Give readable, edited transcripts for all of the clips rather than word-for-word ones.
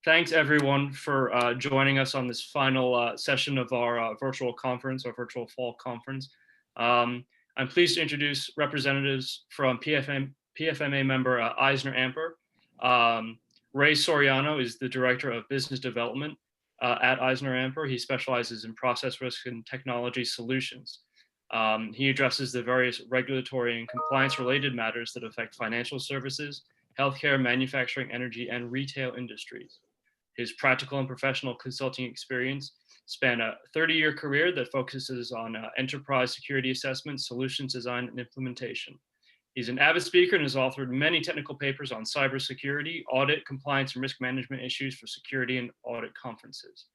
Thanks everyone for joining us on this final session of our virtual conference, our virtual fall conference. I'm pleased to introduce representatives from PFMA member EisnerAmper. Ray Soriano is the Director of Business Development at EisnerAmper. He specializes in process risk and technology solutions. He addresses the various regulatory and compliance related matters that affect financial services, healthcare, manufacturing, energy, and retail industries. His practical and professional consulting experience span a 30-year career that focuses on enterprise security assessment, solutions design, and implementation. He's an avid speaker and has authored many technical papers on cybersecurity, audit, compliance, and risk management issues for security and audit conferences.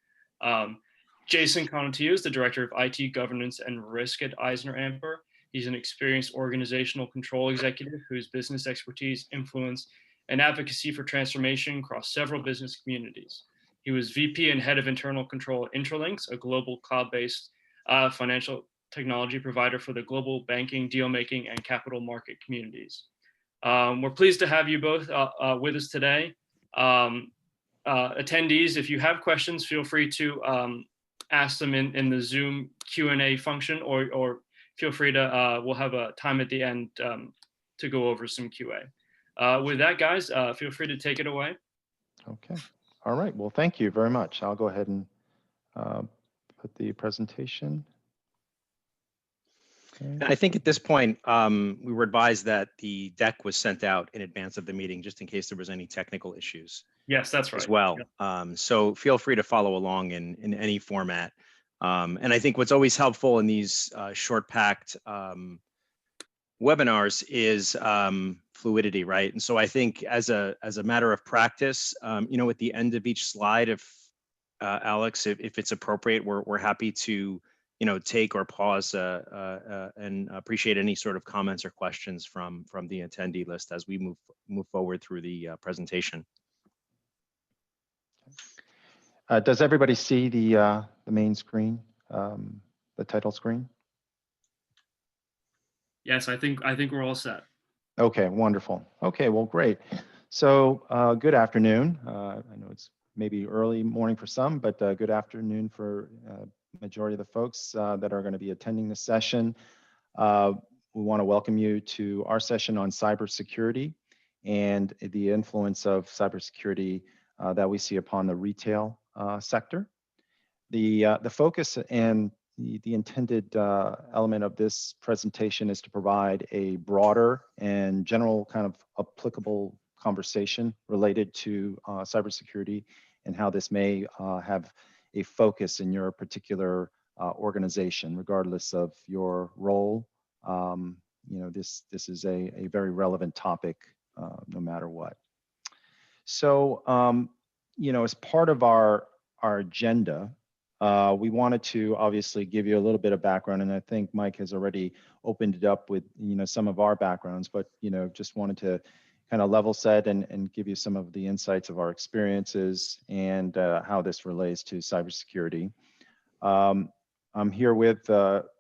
Jason Conatillo is the Director of IT Governance and Risk at EisnerAmper. He's an experienced organizational control executive whose business expertise, influence, and advocacy for transformation across several business communities. He was VP and head of internal control at Intralinks, a global cloud-based financial technology provider for the global banking, deal-making, and capital market communities. We're pleased to have you both with us today. Attendees, if you have questions, feel free to ask them in the Zoom Q&A function, or feel free to, we'll have a time at the end to go over some QA. With that, guys, feel free to take it away. Okay. All right. Well, thank you very much. I'll go ahead and put the presentation. Okay. I think at this point, we were advised that the deck was sent out in advance of the meeting, just in case there was any technical issues. Yes, that's right. As well. Yeah. So feel free to follow along in any format. And I think what's always helpful in these short packed webinars is fluidity, right? And so I think as a matter of practice, you know, at the end of each slide, if Alex, if it's appropriate, we're happy to, you know, take or pause and appreciate any sort of comments or questions from the attendee list as we move forward through the presentation. Does everybody see the main screen, the title screen? Yes, I think we're all set. Okay, wonderful. Okay, well, great. So good afternoon. I know it's maybe early morning for some, but good afternoon for majority of the folks that are going to be attending this session. We want to welcome you to our session on cybersecurity and the influence of cybersecurity that we see upon the retail sector. The focus and the intended element of this presentation is to provide a broader and general kind of applicable conversation related to cybersecurity and how this may have a focus in your particular organization, regardless of your role. You know, this is a very relevant topic no matter what. So, you know, as part of our agenda, we wanted to obviously give you a little bit of background, and I think Mike has already opened it up with, you know, some of our backgrounds, but, you know, just wanted to kind of level set and give you some of the insights of our experiences and how this relates to cybersecurity. I'm here with,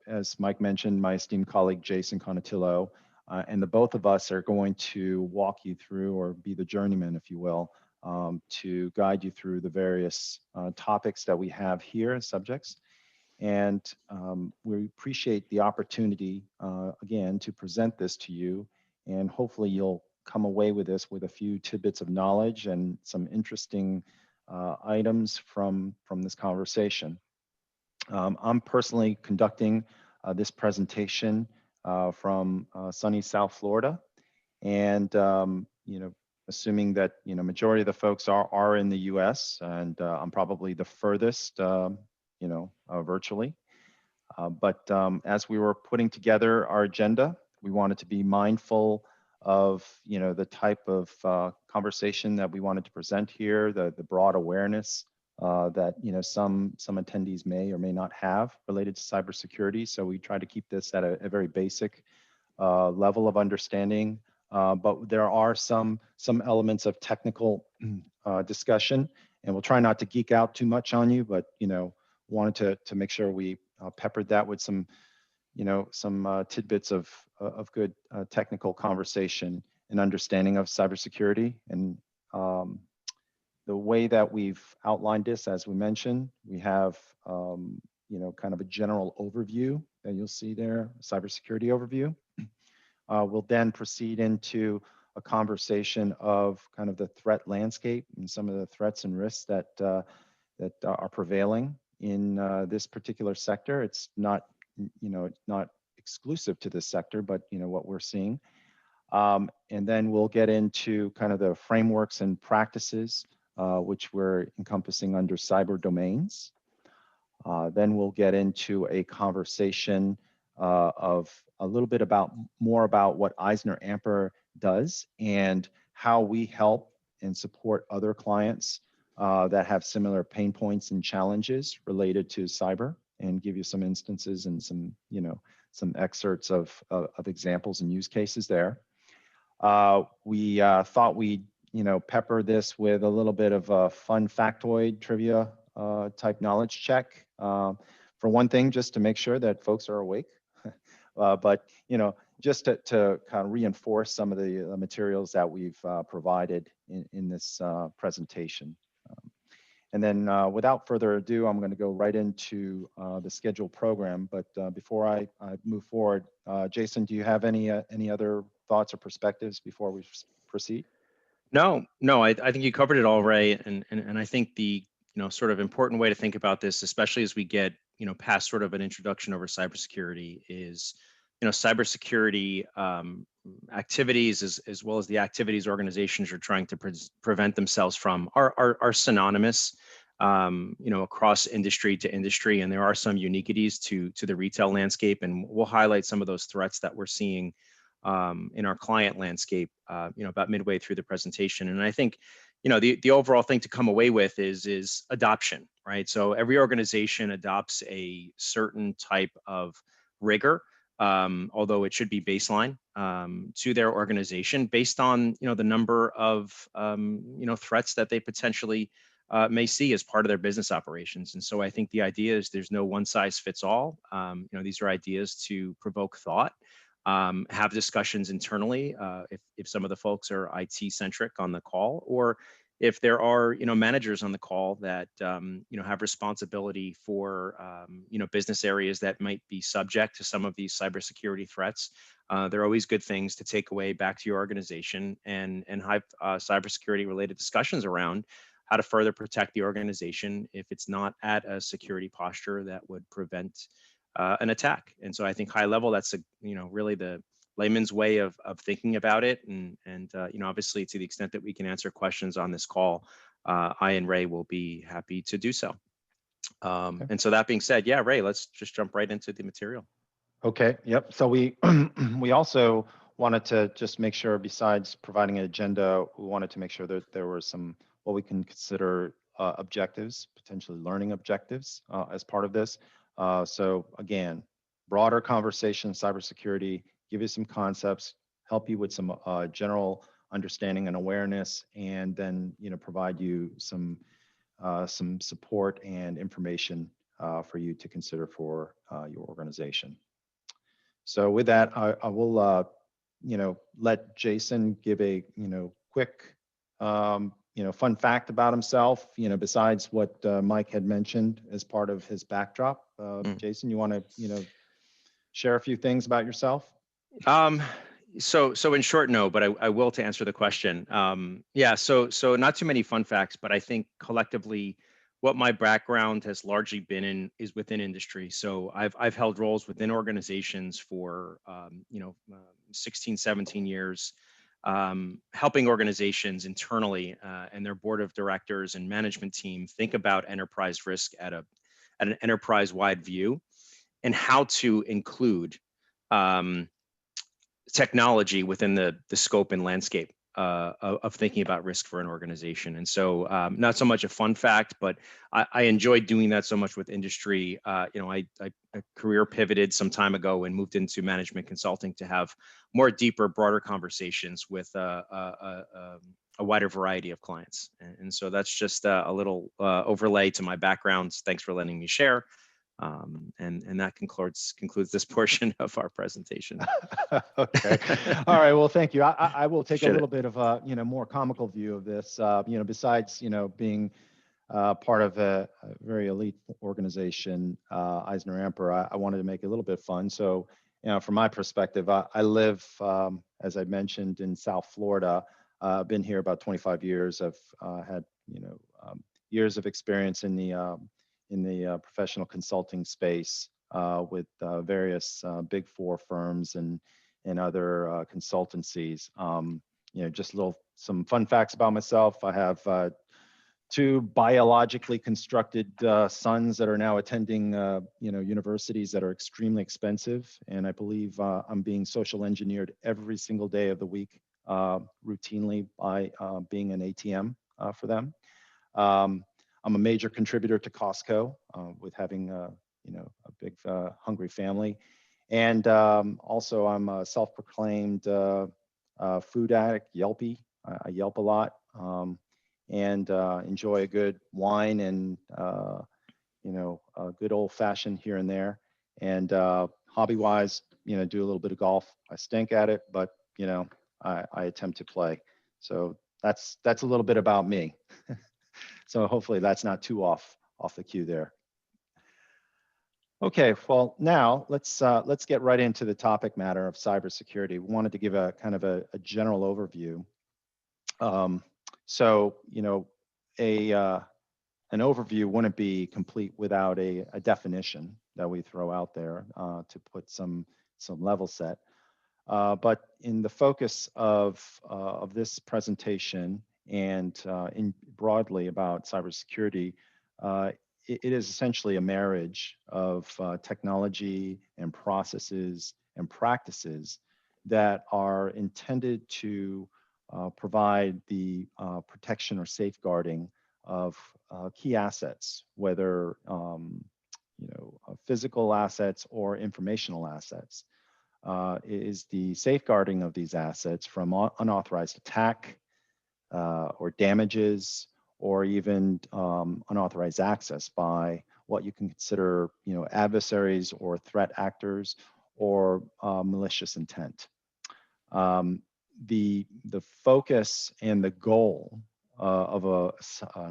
as Mike mentioned, my esteemed colleague, Jason Conatillo, and the both of us are going to walk you through, or be the journeyman, if you will, to guide you through the various topics that we have here as subjects. And we appreciate the opportunity, again, to present this to you, and hopefully you'll come away with this with a few tidbits of knowledge and some interesting items from this conversation. I'm personally conducting this presentation from sunny South Florida, and you know, assuming that, you know, majority of the folks are in the US, and I'm probably the furthest, you know, virtually. But as we were putting together our agenda, we wanted to be mindful of, you know, the type of conversation that we wanted to present here, the broad awareness that, you know, some attendees may or may not have related to cybersecurity. So we try to keep this at a very basic level of understanding. But there are some elements of technical discussion, and we'll try not to geek out too much on you, but, you know, wanted to make sure we peppered that with some, you know, some tidbits of good technical conversation and understanding of cybersecurity. And the way that we've outlined this, as we mentioned, we have kind of a general overview that you'll see there, cybersecurity overview. We'll then proceed into a conversation of kind of the threat landscape and some of the threats and risks that are prevailing in this particular sector. It's not, it's not exclusive to this sector, but what we're seeing. And then we'll get into kind of the frameworks and practices, which we're encompassing under cyber domains. Then we'll get into a conversation of a little bit more about what EisnerAmper does and how we help and support other clients that have similar pain points and challenges related to cyber, and give you some instances and some excerpts of examples and use cases there. We thought we'd pepper this with a little bit of a fun factoid trivia type knowledge check. For one thing, just to make sure that folks are awake, but just to kind of reinforce some of the materials that we've provided in this presentation. And then without further ado, I'm going to go right into the scheduled program. But before I move forward, Jason, do you have any other thoughts or perspectives before we proceed? No, I think you covered it all, Ray. And I think the sort of important way to think about this, especially as we get past sort of an introduction over cybersecurity, is cybersecurity activities as well as the activities organizations are trying to prevent themselves from are synonymous across industry to industry, and there are some uniquities to the retail landscape, and we'll highlight some of those threats that we're seeing in our client landscape about midway through the presentation. And I think the overall thing to come away with is adoption, right? So every organization adopts a certain type of rigor, although it should be baseline to their organization based on the number of threats that they potentially may see as part of their business operations. And so I think the idea is there's no one size fits all. These are ideas to provoke thought, have discussions internally if some of the folks are IT centric on the call, or if there are managers on the call that have responsibility for business areas that might be subject to some of these cybersecurity threats. They're always good things to take away back to your organization and have cybersecurity related discussions around how to further protect the organization if it's not at a security posture that would prevent an attack. And so I think high level, that's really the layman's way of thinking about it. And obviously, to the extent that we can answer questions on this call, I and Ray will be happy to do so. Okay. And so that being said, yeah, Ray, let's just jump right into the material. Okay. Yep. So we we also wanted to just make sure, besides providing an agenda, we wanted to make sure that there were some what we can consider objectives, potentially learning objectives as part of this. So again, broader conversation, cybersecurity, give you some concepts, help you with some general understanding and awareness, and then provide you some support and information for you to consider for your organization. So with that, I will let Jason give a quick fun fact about himself, besides what Mike had mentioned as part of his backdrop. Jason, you want to share a few things about yourself? So in short, no, but I will to answer the question. So not too many fun facts, but I think collectively what my background has largely been in is within industry. So I've held roles within organizations for 16, 17 years, helping organizations internally and their board of directors and management team think about enterprise risk at an enterprise-wide view, and how to include technology within the scope and landscape of thinking about risk for an organization. And so not so much a fun fact, but I enjoyed doing that so much with industry. I career pivoted some time ago and moved into management consulting to have more deeper, broader conversations with a wider variety of clients. And so that's just a little overlay to my background. Thanks for letting me share. And that concludes this portion of our presentation. Okay. All right. Well, thank you. I will take a Appreciate it. little bit of a more comical view of this. Besides being part of a very elite organization, EisnerAmper, I wanted to make it a little bit fun. So, from my perspective, I live, as I mentioned, in South Florida. I've been here about 25 years. I've had years of experience in the professional consulting space with various big four firms and other consultancies. Just some fun facts about myself. I have two biologically constructed sons that are now attending universities that are extremely expensive, and I believe I'm being social engineered every single day of the week routinely by being an ATM for them. I'm a major contributor to Costco with having a big hungry family, and also I'm a self-proclaimed food addict, Yelpy. I Yelp a lot. And enjoy a good wine and a good old fashioned here and there. And hobby wise, do a little bit of golf. I stink at it, but I attempt to play. So that's a little bit about me. So hopefully that's not too off the cue there. Okay, well now let's get right into the topic matter of cybersecurity. We wanted to give a kind of a general overview. So, an overview wouldn't be complete without a definition that we throw out there to put some level set. But in the focus of this presentation and in broadly about cybersecurity, it is essentially a marriage of technology and processes and practices that are intended to provide the protection or safeguarding of key assets, whether physical assets or informational assets. Is the safeguarding of these assets from unauthorized attack or damages, or even unauthorized access by what you can consider, adversaries or threat actors or malicious intent. The focus and the goal of an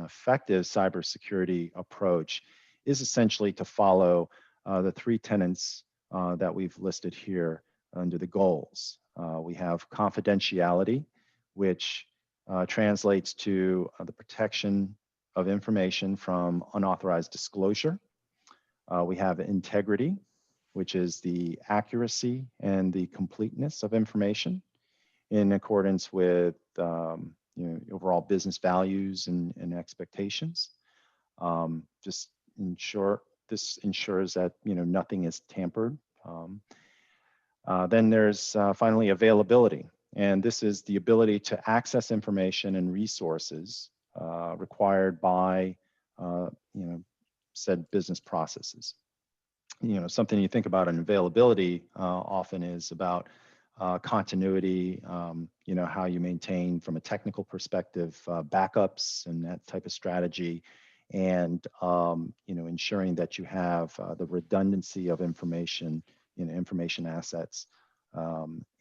effective cybersecurity approach is essentially to follow the three tenets that we've listed here under the goals. We have confidentiality, which translates to the protection of information from unauthorized disclosure. We have integrity, which is the accuracy and the completeness of information in accordance with overall business values and expectations. Just this ensures that nothing is tampered. Then there's finally availability, and this is the ability to access information and resources required by said business processes. Something you think about in availability often is about continuity, how you maintain from a technical perspective backups and that type of strategy, and ensuring that you have the redundancy of information, information assets,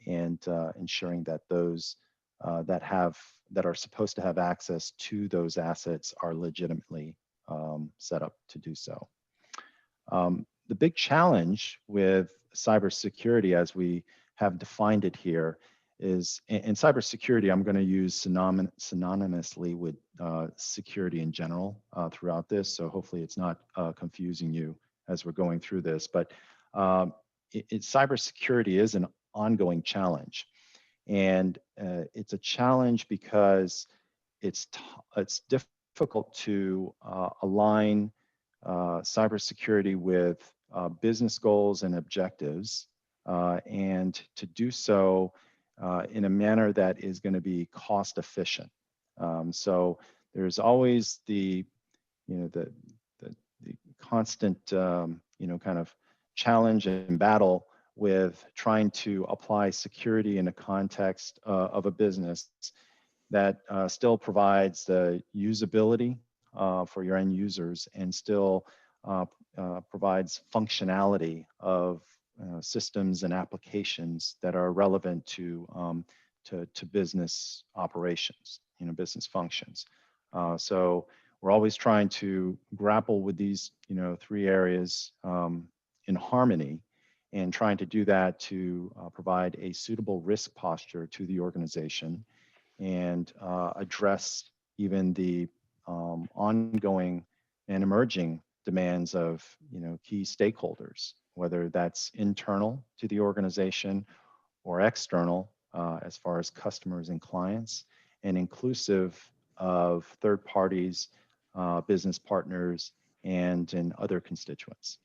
and ensuring that those that are supposed to have access to those assets are legitimately set up to do so. The big challenge with cybersecurity, as we have defined it here, is in cybersecurity, I'm going to use synonymously with security in general throughout this. So hopefully it's not confusing you as we're going through this. But cybersecurity is an ongoing challenge, and it's a challenge because it's difficult to align cybersecurity with business goals and objectives, and to do so in a manner that is going to be cost efficient. So there's always the constant kind of challenge and battle with trying to apply security in a context of a business that still provides the usability for your end users and still provides functionality of systems and applications that are relevant to business operations, business functions. So we're always trying to grapple with these, three areas in harmony, and trying to do that to provide a suitable risk posture to the organization and address even the ongoing and emerging demands of key stakeholders, whether that's internal to the organization or external as far as customers and clients, and inclusive of third parties, business partners, and other constituents.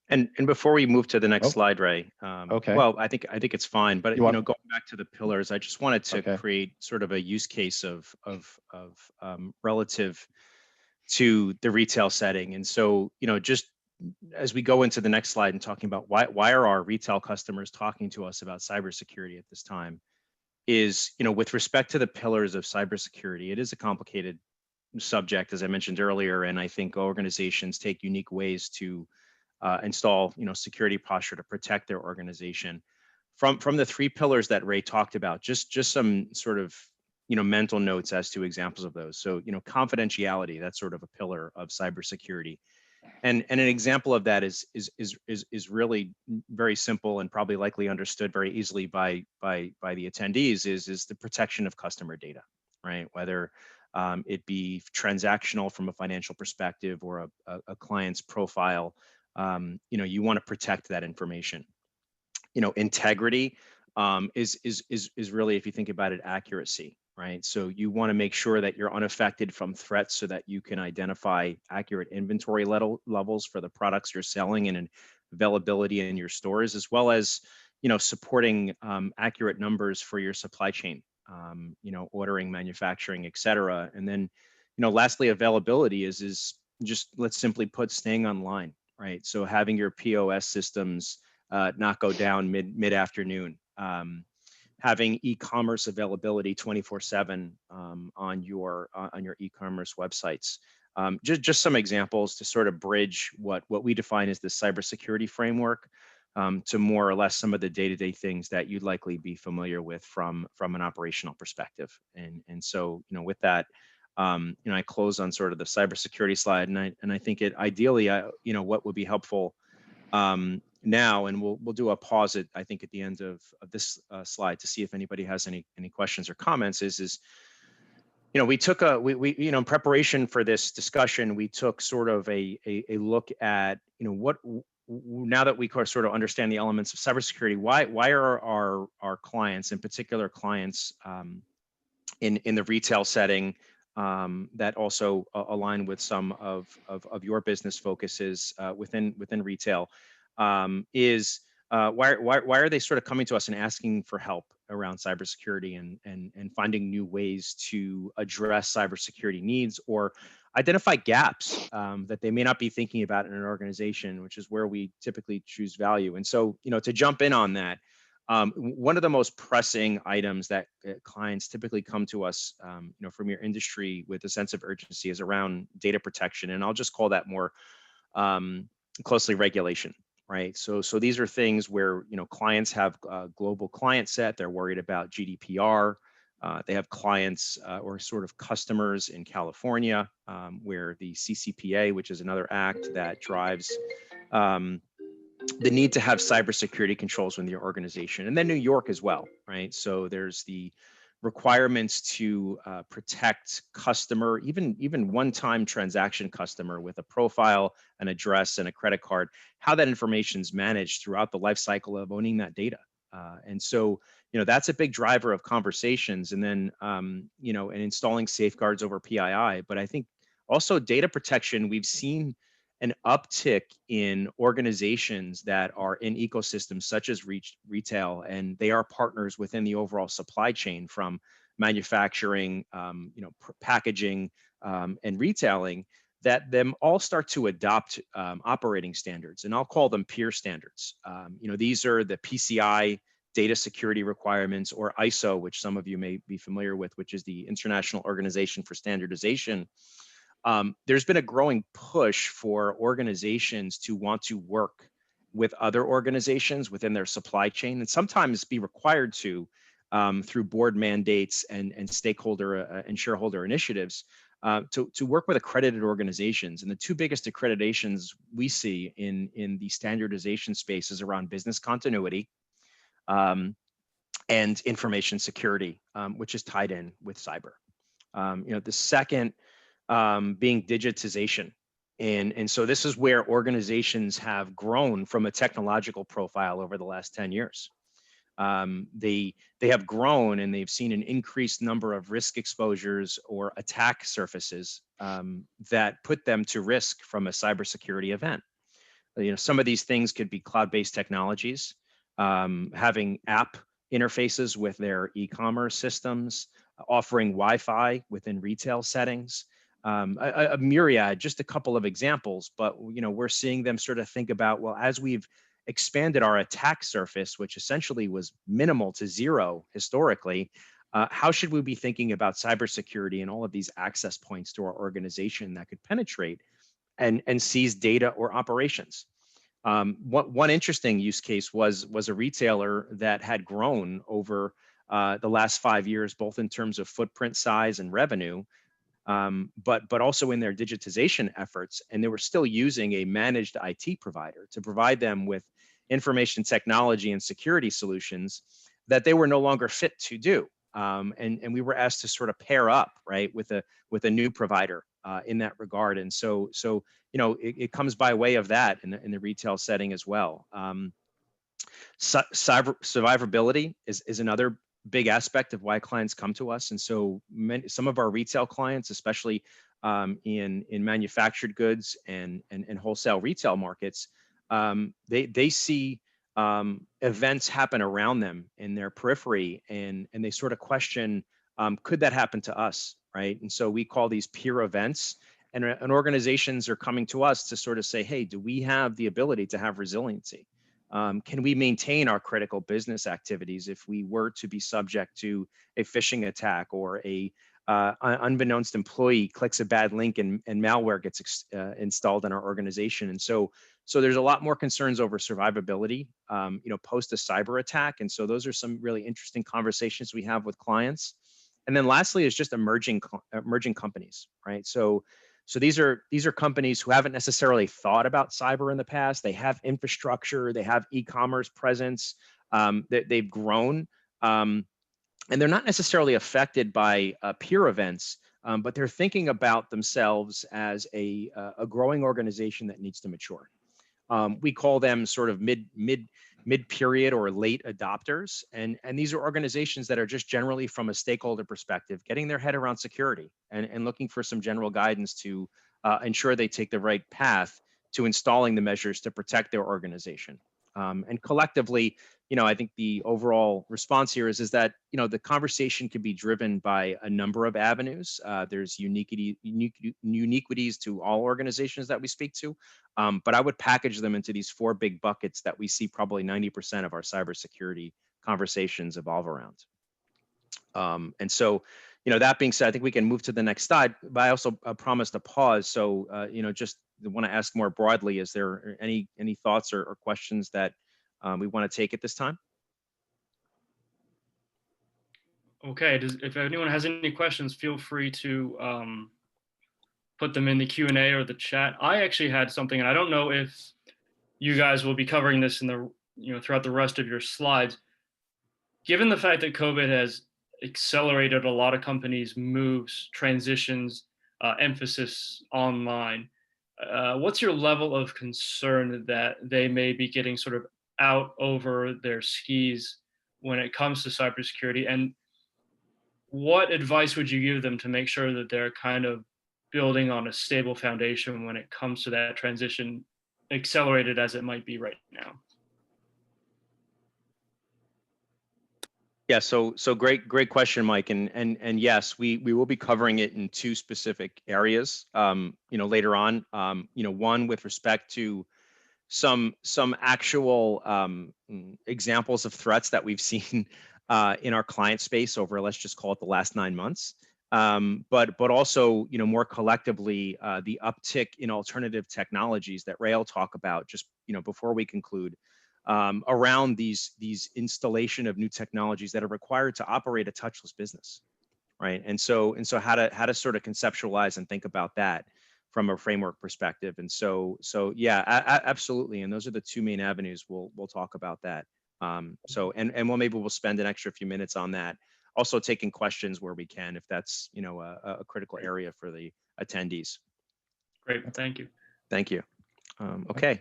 And before we move to the next Oh, slide, Ray, okay. well, I think it's fine, but You want- going back to the pillars, I just wanted to Okay. create sort of a use case of relative to the retail setting. And so, just as we go into the next slide and talking about why are our retail customers talking to us about cybersecurity at this time, is, with respect to the pillars of cybersecurity, it is a complicated subject, as I mentioned earlier, and I think organizations take unique ways to install, security posture to protect their organization. From the three pillars that Ray talked about, just some sort of mental notes as to examples of those. So confidentiality, that's sort of a pillar of cybersecurity, and an example of that is really very simple and probably likely understood very easily by the attendees is the protection of customer data, right? Whether it be transactional from a financial perspective or a client's profile, you want to protect that information. Integrity is really, if you think about it, accuracy, right? So you want to make sure that you're unaffected from threats so that you can identify accurate inventory levels for the products you're selling and availability in your stores, as well as, supporting accurate numbers for your supply chain, ordering, manufacturing, et cetera. And then, lastly, availability is just, let's simply put, staying online, right? So having your POS systems not go down mid-afternoon, having e-commerce availability 24/7 on your e-commerce websites. Just some examples to sort of bridge what we define as the cybersecurity framework to more or less some of the day-to-day things that you'd likely be familiar with from an operational perspective. And so, with that, I close on sort of the cybersecurity slide, and I think it ideally, what would be helpful now, and we'll do a pause at, I think, at the end of this slide to see if anybody has any questions or comments. Is we took we in preparation for this discussion, we took sort of a look at what, now that we sort of understand the elements of cybersecurity, why are our clients, in particular clients in the retail setting, that also align with some of your business focuses within retail, is why are they sort of coming to us and asking for help around cybersecurity and finding new ways to address cybersecurity needs or identify gaps that they may not be thinking about in an organization, which is where we typically choose value. And so, to jump in on that, one of the most pressing items that clients typically come to us, from your industry with a sense of urgency is around data protection, and I'll just call that more closely regulation. Right. So these are things where, clients have a global client set. They're worried about GDPR. They have clients or sort of customers in California, where the CCPA, which is another act that drives the need to have cybersecurity controls within your organization, and then New York as well. Right. So there's the requirements to protect customer, even one-time transaction customer with a profile, an address, and a credit card, how that information is managed throughout the life cycle of owning that data. And so, that's a big driver of conversations. And then, and installing safeguards over PII. But I think also data protection, we've seen an uptick in organizations that are in ecosystems such as retail, and they are partners within the overall supply chain from manufacturing, packaging, and retailing, that them all start to adopt operating standards, and I'll call them peer standards. These are the PCI data security requirements, or ISO, which some of you may be familiar with, which is the International Organization for Standardization. there's been a growing push for organizations to want to work with other organizations within their supply chain, and sometimes be required to through board mandates and stakeholder and shareholder initiatives to work with accredited organizations. And the two biggest accreditations we see in the standardization space is around business continuity and information security, which is tied in with cyber. The second being digitization. And so this is where organizations have grown from a technological profile over the last 10 years. They have grown and they've seen an increased number of risk exposures or attack surfaces that put them to risk from a cybersecurity event. Some of these things could be cloud-based technologies, having app interfaces with their e-commerce systems, offering Wi-Fi within retail settings, a myriad, just a couple of examples. But we're seeing them sort of think about, well, as we've expanded our attack surface, which essentially was minimal to zero historically, how should we be thinking about cybersecurity and all of these access points to our organization that could penetrate and seize data or operations? One interesting use case was a retailer that had grown over the last 5 years, both in terms of footprint size and revenue, but also in their digitization efforts, and they were still using a managed IT provider to provide them with information technology and security solutions that they were no longer fit to do. And we were asked to sort of pair up, right, with a new provider in that regard. And so it comes by way of that in the retail setting as well. Cyber survivability is another big aspect of why clients come to us. And so some of our retail clients, especially in manufactured goods and wholesale retail markets, they see events happen around them in their periphery, and they sort of question, could that happen to us, right? And so we call these peer events, and organizations are coming to us to sort of say, hey, do we have the ability to have resiliency? Can we maintain our critical business activities if we were to be subject to a phishing attack, or a unbeknownst employee clicks a bad link and malware gets installed in our organization? And so there's a lot more concerns over survivability, post a cyber attack. And so those are some really interesting conversations we have with clients. And then lastly is just emerging companies, right? So these are companies who haven't necessarily thought about cyber in the past. They have infrastructure, they have e-commerce presence, they've grown, and they're not necessarily affected by peer events, but they're thinking about themselves as a growing organization that needs to mature. We call them sort of mid-period or late adopters. And these are organizations that are just generally, from a stakeholder perspective, getting their head around security and looking for some general guidance to ensure they take the right path to installing the measures to protect their organization. And collectively, I think the overall response here is that, the conversation can be driven by a number of avenues. There's uniquities to all organizations that we speak to, but I would package them into these 4 big buckets that we see probably 90% of our cybersecurity conversations evolve around. And so, that being said, I think we can move to the next slide, but I also promised a pause. So, just want to ask more broadly, is there any thoughts or questions that we want to take at this time? Okay, if anyone has any questions, feel free to put them in the Q&A or the chat. I actually had something, and I don't know if you guys will be covering this in the throughout the rest of your slides. Given the fact that COVID has accelerated a lot of companies' moves, transitions, emphasis online, what's your level of concern that they may be getting sort of out over their skis when it comes to cybersecurity? And what advice would you give them to make sure that they're kind of building on a stable foundation when it comes to that transition, accelerated as it might be right now? Yeah, so great question, Mike, and yes, we will be covering it in 2 specific areas, later on. One with respect to some actual examples of threats that we've seen in our client space over, let's just call it, the last 9 months, but also, more collectively, the uptick in alternative technologies that Ray will talk about just, before we conclude, around these installation of new technologies that are required to operate a touchless business, right? And so how to sort of conceptualize and think about that from a framework perspective. And so yeah, absolutely. And those are the two main avenues. We'll talk about that. And we'll spend an extra few minutes on that. Also taking questions where we can, if that's, a critical area for the attendees. Great, thank you. Thank you. Okay.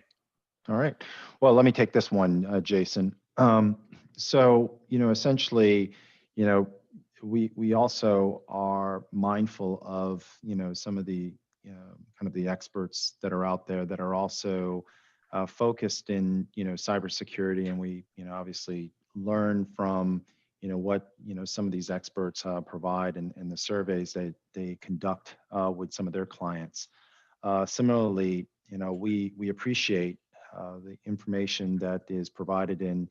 All right. Well, let me take this one, Jason. So, essentially, we also are mindful of, some of the kind of the experts that are out there that are also focused in, cybersecurity, and we, obviously learn from, what, some of these experts provide and the surveys that they conduct with some of their clients. Similarly, we appreciate the information that is provided in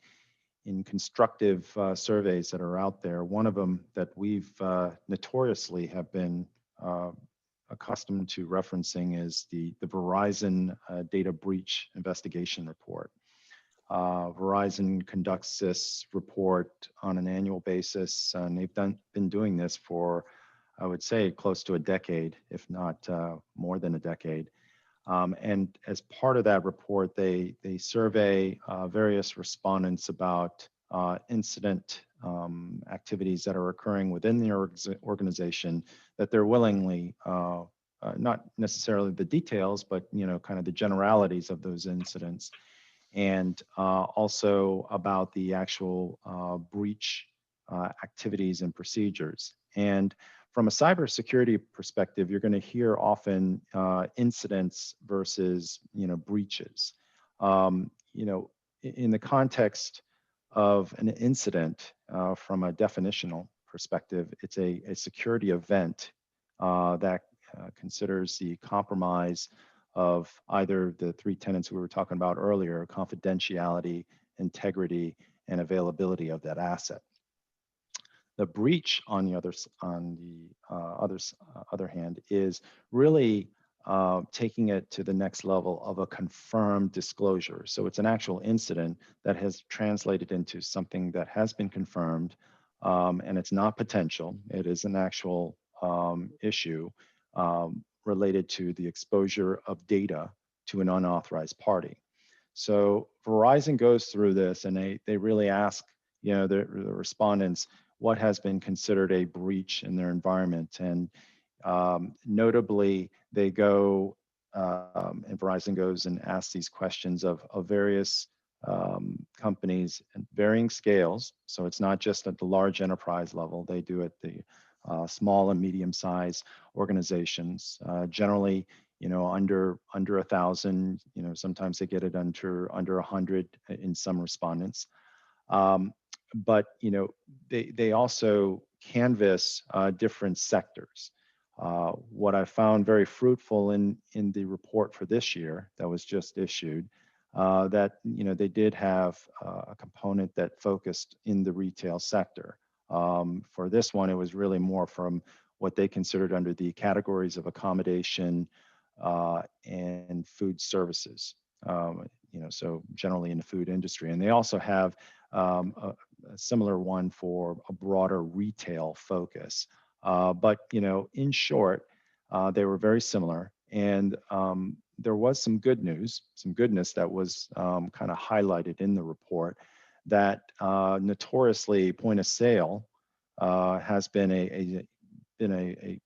constructive surveys that are out there. One of them that we've notoriously have been accustomed to referencing is the Verizon data breach investigation report. Verizon conducts this report on an annual basis, and they've been doing this for, I would say, close to a decade, if not more than a decade. And as part of that report, they survey various respondents about incident activities that are occurring within the organization that they're willingly, not necessarily the details, but kind of the generalities of those incidents, and also about the actual breach activities and procedures. And from a cybersecurity perspective, you're going to hear often incidents versus breaches. In the context of an incident, from a definitional perspective, it's a security event that considers the compromise of either the three tenets we were talking about earlier: confidentiality, integrity, and availability of that asset. The breach, on the other hand, is really taking it to the next level of a confirmed disclosure. So it's an actual incident that has translated into something that has been confirmed, and it's not potential. It is an actual issue related to the exposure of data to an unauthorized party. So Verizon goes through this, and they really ask the respondents what has been considered a breach in their environment. And notably, they go, and Verizon goes and asks these questions of various companies at varying scales. So it's not just at the large enterprise level. They do it at the small and medium-sized organizations, generally, under 1,000. Sometimes they get it under 100 in some respondents. But they also canvass different sectors. What I found very fruitful in the report for this year that was just issued, that they did have a component that focused in the retail sector. For this one, it was really more from what they considered under the categories of accommodation and food services. So generally in the food industry, and they also have a similar one for a broader retail focus. But in short, they were very similar, and there was some goodness that was kind of highlighted in the report, that notoriously point of sale has been a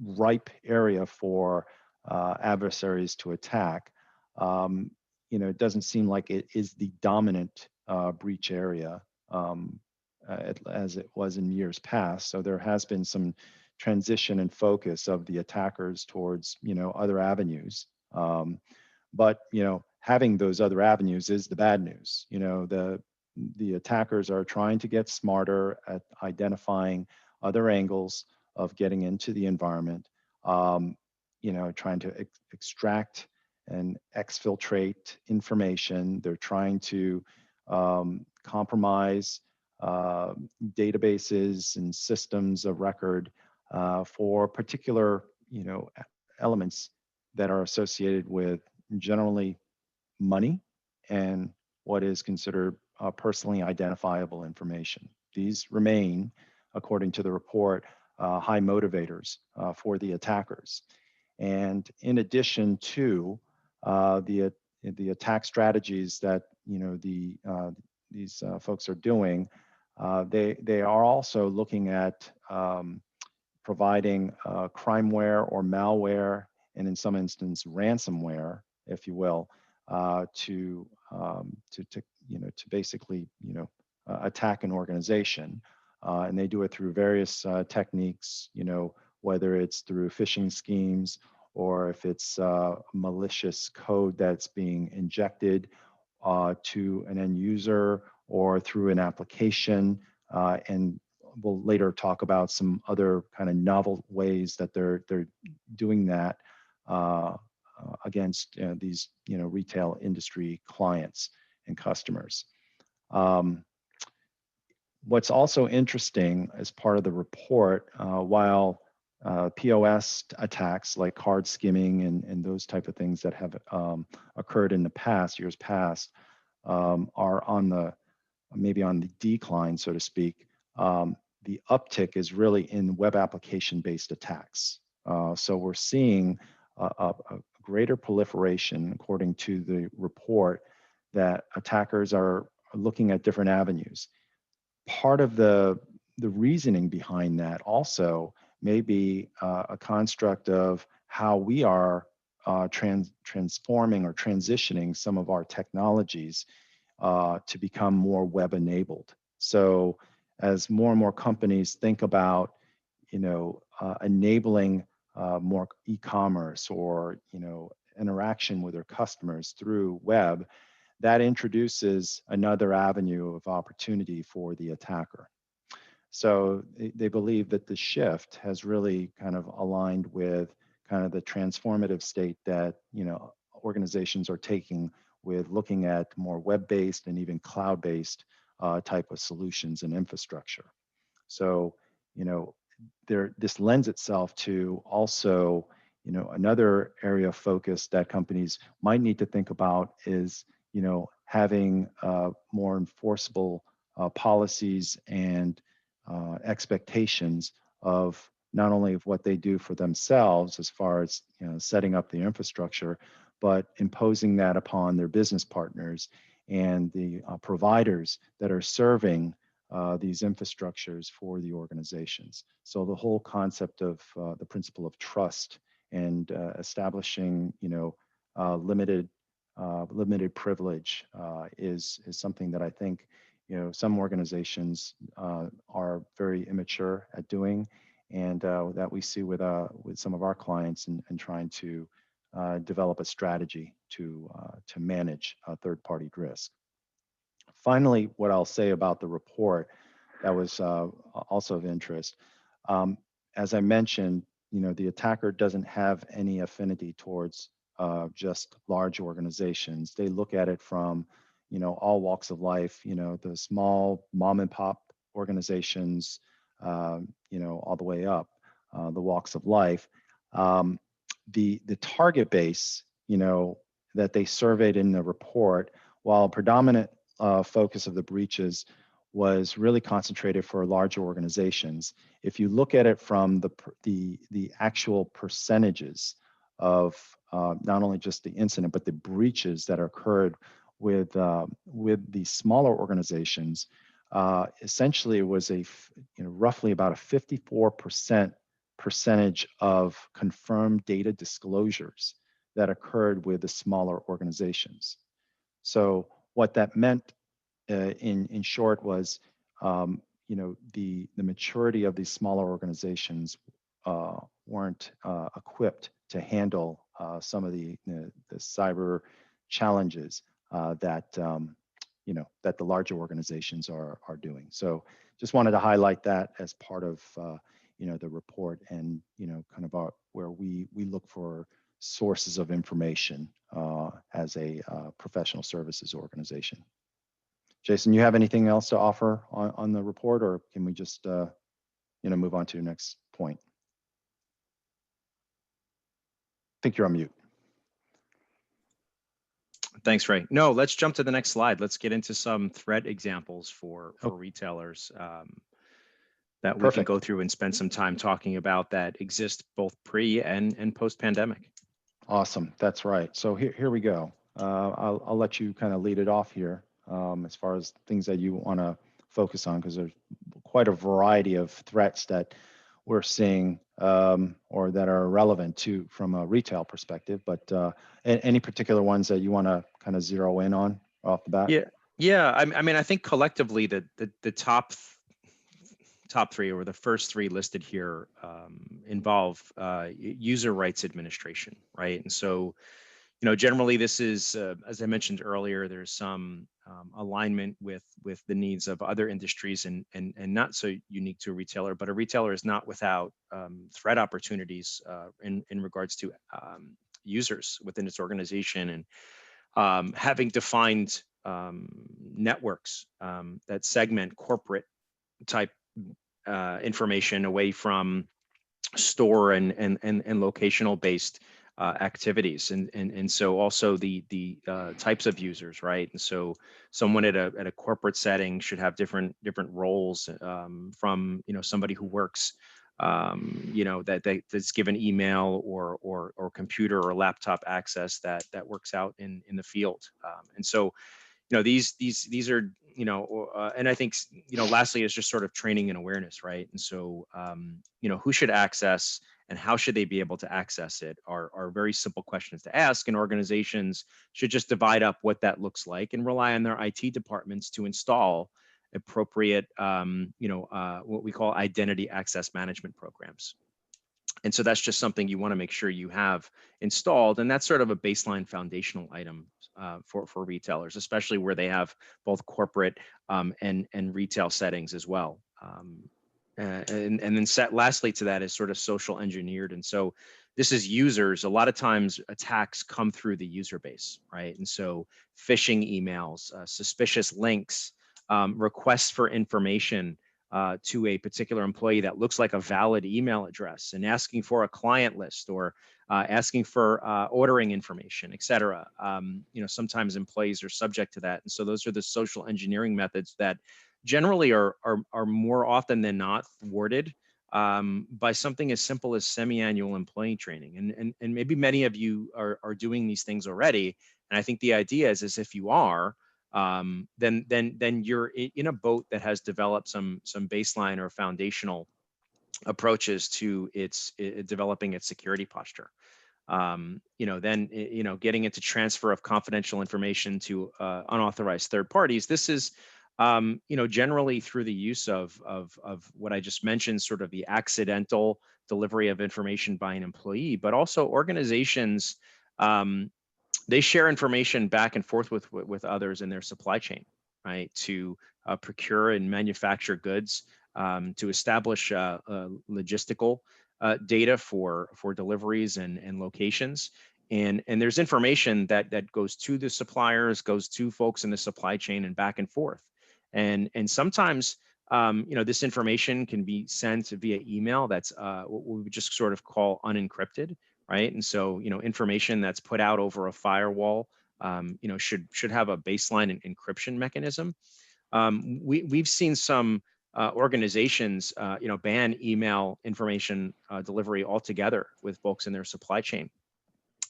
ripe area for adversaries to attack. It doesn't seem like it is the dominant breach area as it was in years past. So there has been some transition and focus of the attackers towards other avenues. But having those other avenues is the bad news. The attackers are trying to get smarter at identifying other angles of getting into the environment, trying to extract and exfiltrate information. They're trying to compromise databases and systems of record. for particular, elements that are associated with generally money and what is considered personally identifiable information. These remain, according to the report, high motivators for the attackers. And in addition to the attack strategies that these folks are doing, they are also looking at providing crimeware or malware, and in some instance ransomware, if you will, to basically attack an organization, and they do it through various techniques, whether it's through phishing schemes or if it's malicious code that's being injected to an end user or through an application, and we'll later talk about some other kind of novel ways that they're doing that against these retail industry clients and customers. What's also interesting as part of the report, while POS attacks like card skimming and those type of things that have occurred in the past, years past, are maybe on the decline, so to speak. The uptick is really in web application-based attacks. So we're seeing a greater proliferation, according to the report, that attackers are looking at different avenues. Part of the reasoning behind that also may be a construct of how we are transforming or transitioning some of our technologies to become more web enabled. So as more and more companies think about, enabling more e-commerce or, interaction with their customers through web, that introduces another avenue of opportunity for the attacker. So they believe that the shift has really kind of aligned with kind of the transformative state that, organizations are taking with looking at more web-based and even cloud-based type of solutions and infrastructure. So, this lends itself to also, another area of focus that companies might need to think about is, having more enforceable policies and expectations of not only of what they do for themselves as far as setting up the infrastructure, but imposing that upon their business partners and the providers that are serving these infrastructures for the organizations. So the whole concept of the principle of trust and establishing, limited privilege is something that I think, some organizations are very immature at doing, and that we see with some of our clients and trying to develop a strategy to manage third-party risk. Finally, what I'll say about the report that was also of interest, as I mentioned, the attacker doesn't have any affinity towards just large organizations. They look at it from, all walks of life, the small mom and pop organizations, all the way up the walks of life. The target base, that they surveyed in the report, while a predominant focus of the breaches was really concentrated for larger organizations. If you look at it from the actual percentages of not only just the incident, but the breaches that occurred with the smaller organizations, essentially it was roughly about a 54% percentage of confirmed data disclosures that occurred with the smaller organizations. So what that meant in short was, the maturity of these smaller organizations weren't equipped to handle some of the cyber challenges that that the larger organizations are doing. So just wanted to highlight that as part of the report, and kind of where we look for sources of information as a professional services organization. Jason, you have anything else to offer on the report, or can we just move on to the next point? think you're on mute. Thanks, Ray. No, let's jump to the next slide. Let's get into some threat examples for retailers that we can Perfect. go through and spend some time talking about that exist both pre and post pandemic. Awesome. That's right. So here we go. I'll let you kind of lead it off here as far as things that you want to focus on, because there's quite a variety of threats that we're seeing or that are relevant to from a retail perspective. But any particular ones that you want to kind of zero in on off the bat? Yeah. I mean, I think collectively the top three, or the first three listed here, involve user rights administration, right? And so, generally this is, as I mentioned earlier, there's some alignment with the needs of other industries and not so unique to a retailer, but a retailer is not without threat opportunities in regards to users within its organization, and having defined networks that segment corporate type information away from store and locational based activities, and so also the types of users, right? And so someone at a corporate setting should have different roles from somebody who works that's given email or computer or laptop access that works out in the field, and so these are and I think lastly is just sort of training and awareness, right? And so who should access and how should they be able to access it are very simple questions to ask, and organizations should just divide up what that looks like and rely on their IT departments to install appropriate what we call identity access management programs. And so that's just something you want to make sure you have installed. And that's sort of a baseline foundational item for retailers, especially where they have both corporate and retail settings as well. And then lastly to that is sort of social engineered. And so this is users. A lot of times attacks come through the user base, right? And so phishing emails, suspicious links, requests for information to a particular employee that looks like a valid email address, and asking for a client list, or asking for ordering information, et cetera. Sometimes employees are subject to that. And so those are the social engineering methods that generally are more often than not thwarted by something as simple as semi-annual employee training. And maybe many of you are doing these things already. And I think the idea is if you are, then you're in a boat that has developed some baseline or foundational approaches to its developing its security posture. Then getting into transfer of confidential information to unauthorized third parties. This is generally through the use of what I just mentioned, sort of the accidental delivery of information by an employee, but also organizations. They share information back and forth with others in their supply chain, right? To procure and manufacture goods, to establish logistical data for deliveries and locations. And there's information that goes to the suppliers, goes to folks in the supply chain, and back and forth. And sometimes this information can be sent via email that's what we would just sort of call unencrypted, right? And so information that's put out over a firewall should have a baseline encryption mechanism. We've seen some organizations ban email information delivery altogether with folks in their supply chain,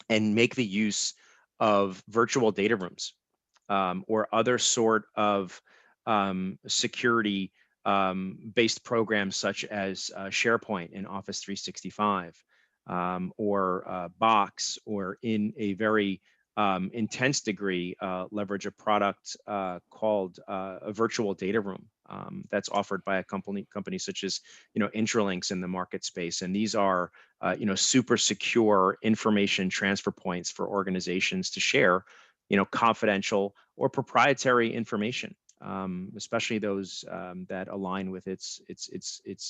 and make the use of virtual data rooms or other sort of security based programs such as SharePoint and Office 365, or Box, or in a very intense degree leverage a product called a virtual data room that's offered by a company such as Intralinks in the market space. And these are super secure information transfer points for organizations to share confidential or proprietary information, especially those that align with its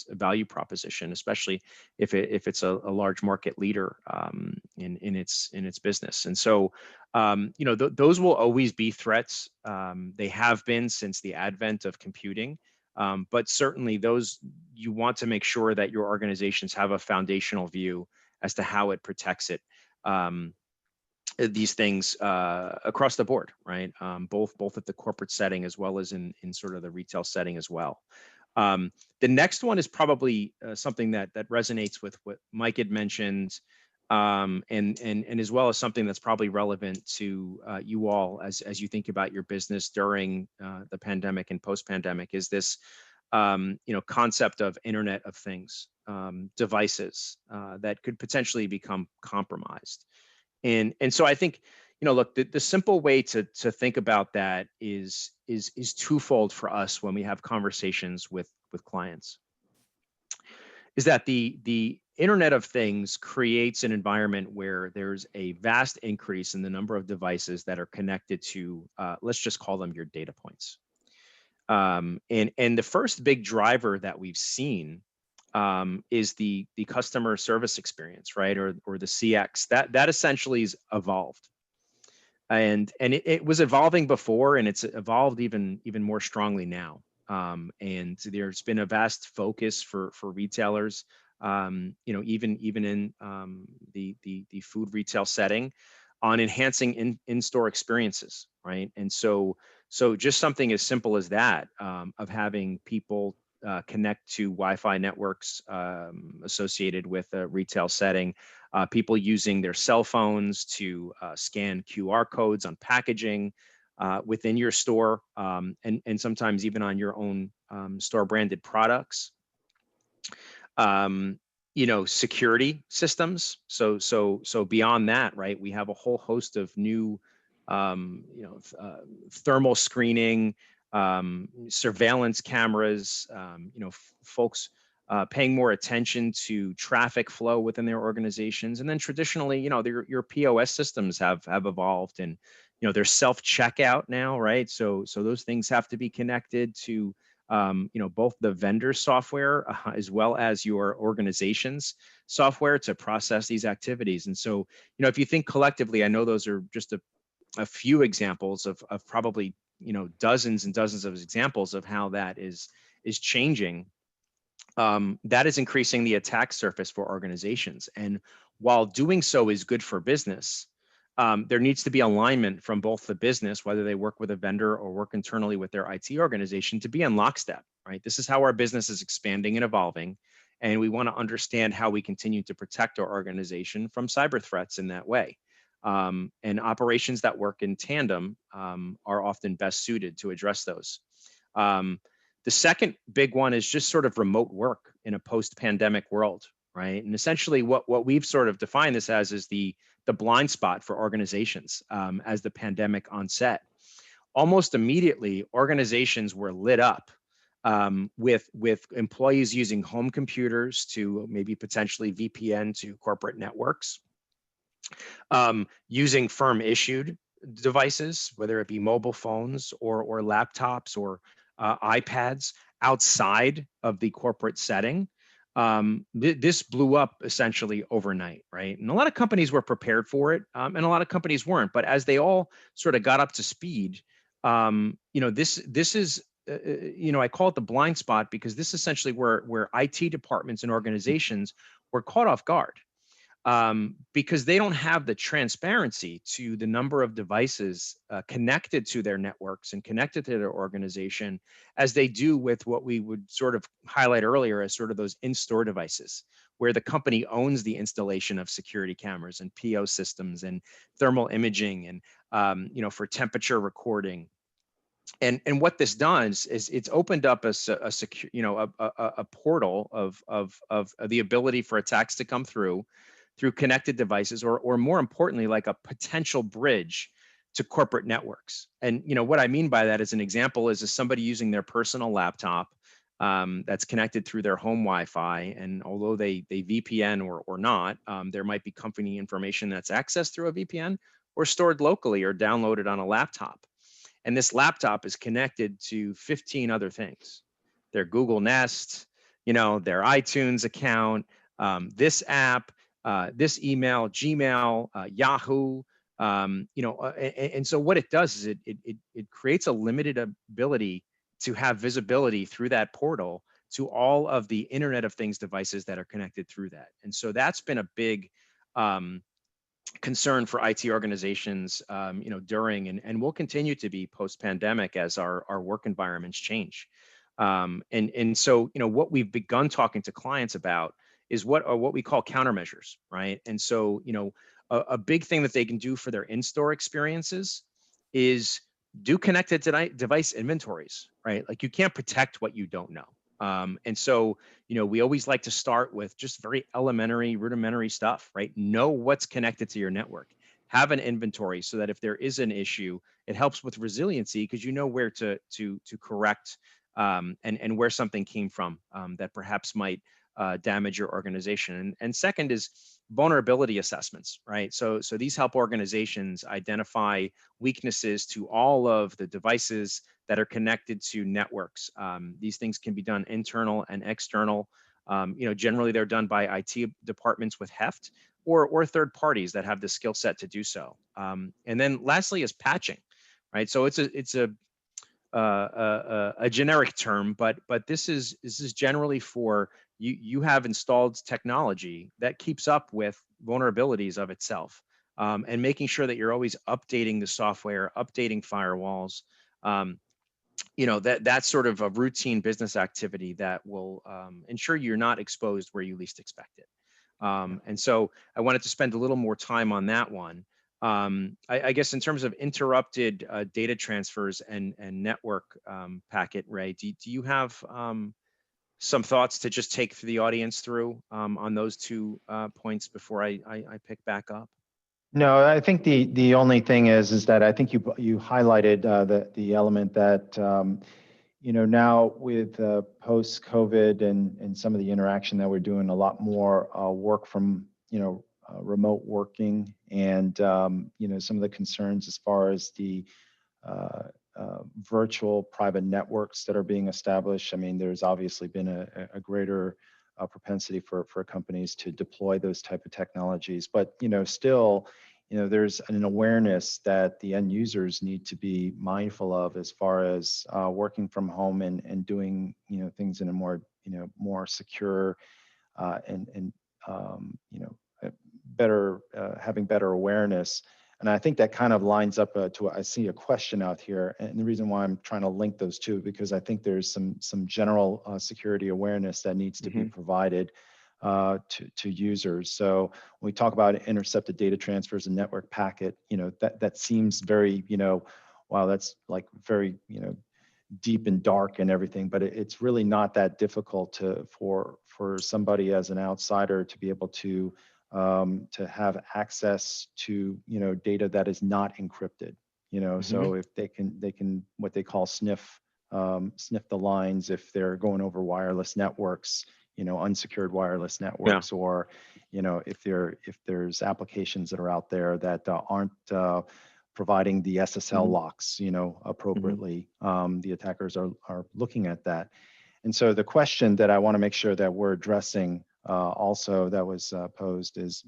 value proposition, especially if it's a large market leader in its business. And so those will always be threats. They have been since the advent of computing, but certainly those you want to make sure that your organizations have a foundational view as to how it protects it these things across the board, right? Both at the corporate setting as well as in sort of the retail setting as well. The next one is probably something that resonates with what Mike had mentioned, and as well as something that's probably relevant to you all as you think about your business during the pandemic and post-pandemic, is this concept of Internet of Things, devices that could potentially become compromised. And so I think, look, the simple way to think about that is twofold for us when we have conversations with clients. Is that the Internet of Things creates an environment where there's a vast increase in the number of devices that are connected to, let's just call them your data points. And the first big driver that we've seen is the customer service experience, right? Or the CX that essentially is evolved. And it was evolving before, and it's evolved even more strongly now. And there's been a vast focus for retailers, even in the food retail setting, on enhancing in-store experiences, right? And so just something as simple as that, of having people connect to Wi-Fi networks associated with a retail setting, people using their cell phones to scan QR codes on packaging within your store, and sometimes even on your own store branded products. Security systems. So beyond that, right, we have a whole host of new thermal screening, surveillance cameras, folks paying more attention to traffic flow within their organizations. And then traditionally, your POS systems have evolved, and there's self-checkout now, right? So those things have to be connected to both the vendor software as well as your organization's software to process these activities. And so, if you think collectively, I know those are just a few examples of probably dozens and dozens of examples of how that is changing. That is increasing the attack surface for organizations, and while doing so is good for business, there needs to be alignment from both the business, whether they work with a vendor or work internally with their IT organization, to be in lockstep, right? This is how our business is expanding and evolving, and we want to understand how we continue to protect our organization from cyber threats in that way. And operations that work in tandem are often best suited to address those. The second big one is just sort of remote work in a post-pandemic world, right? And essentially what we've sort of defined this as is the blind spot for organizations as the pandemic onset. Almost immediately, organizations were lit up with employees using home computers to maybe potentially VPN to corporate networks, using firm issued devices, whether it be mobile phones or laptops or iPads outside of the corporate setting. This blew up essentially overnight, right? And a lot of companies were prepared for it, and a lot of companies weren't. But as they all sort of got up to speed, this is, I call it the blind spot, because this is essentially where IT departments and organizations were caught off guard. Because they don't have the transparency to the number of devices connected to their networks and connected to their organization as they do with what we would sort of highlight earlier as sort of those in-store devices, where the company owns the installation of security cameras and PO systems and thermal imaging and for temperature recording. And what this does is it's opened up a portal of the ability for attacks to come through connected devices, or more importantly, like a potential bridge to corporate networks. And what I mean by that, as an example, is somebody using their personal laptop that's connected through their home Wi-Fi, and although they VPN or not, there might be company information that's accessed through a VPN or stored locally or downloaded on a laptop. And this laptop is connected to 15 other things: their Google Nest, their iTunes account, this app, this email, Gmail, Yahoo, and so what it does is it creates a limited ability to have visibility through that portal to all of the Internet of Things devices that are connected through that. And so that's been a big concern for IT organizations, during and will continue to be post-pandemic as our work environments change. And so, what we've begun talking to clients about is what we call countermeasures, right? And so, a big thing that they can do for their in-store experiences is do connected device inventories, right? Like you can't protect what you don't know. And so, we always like to start with just very elementary, rudimentary stuff, right? Know what's connected to your network. Have an inventory so that if there is an issue, it helps with resiliency because you know where to correct and where something came from that perhaps might damage your organization. And second is vulnerability assessments, right? So these help organizations identify weaknesses to all of the devices that are connected to networks. These things can be done internal and external. Generally they're done by IT departments with heft or third parties that have the skill set to do so. And then lastly is patching, right? So it's a generic term, but this is generally for you have installed technology that keeps up with vulnerabilities of itself, and making sure that you're always updating the software, updating firewalls. That's sort of a routine business activity that will ensure you're not exposed where you least expect it. And so I wanted to spend a little more time on that one. I guess in terms of interrupted data transfers and network packet, Ray, do you have some thoughts to just take the audience through on those two points before I pick back up? No, I think the only thing is that I think you highlighted the element that now with post-COVID and some of the interaction that we're doing, a lot more work from remote working, and some of the concerns as far as the virtual private networks that are being established. I mean, there's obviously been a greater propensity for companies to deploy those type of technologies, but still, there's an awareness that the end users need to be mindful of as far as working from home and doing things in a more secure and better having better awareness. And I think that kind of lines up to, I see a question out here, and the reason why I'm trying to link those two, because I think there's some general security awareness that needs to be provided to users. So when we talk about intercepted data transfers and network packet, that seems very, wow, that's like very, deep and dark and everything, but it's really not that difficult for somebody as an outsider to be able to have access to data that is not encrypted. So if they can what they call sniff the lines if they're going over wireless networks, unsecured wireless networks, or if there's applications that are out there that aren't providing the SSL locks appropriately. The attackers are looking at that. And so the question that I want to make sure that we're addressing also that was posed is,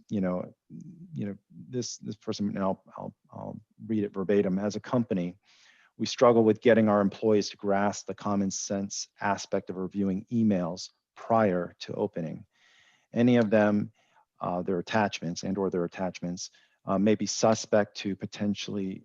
this person, and I'll read it verbatim. As a company, we struggle with getting our employees to grasp the common sense aspect of reviewing emails prior to opening. Any of them, their attachments may be suspect to potentially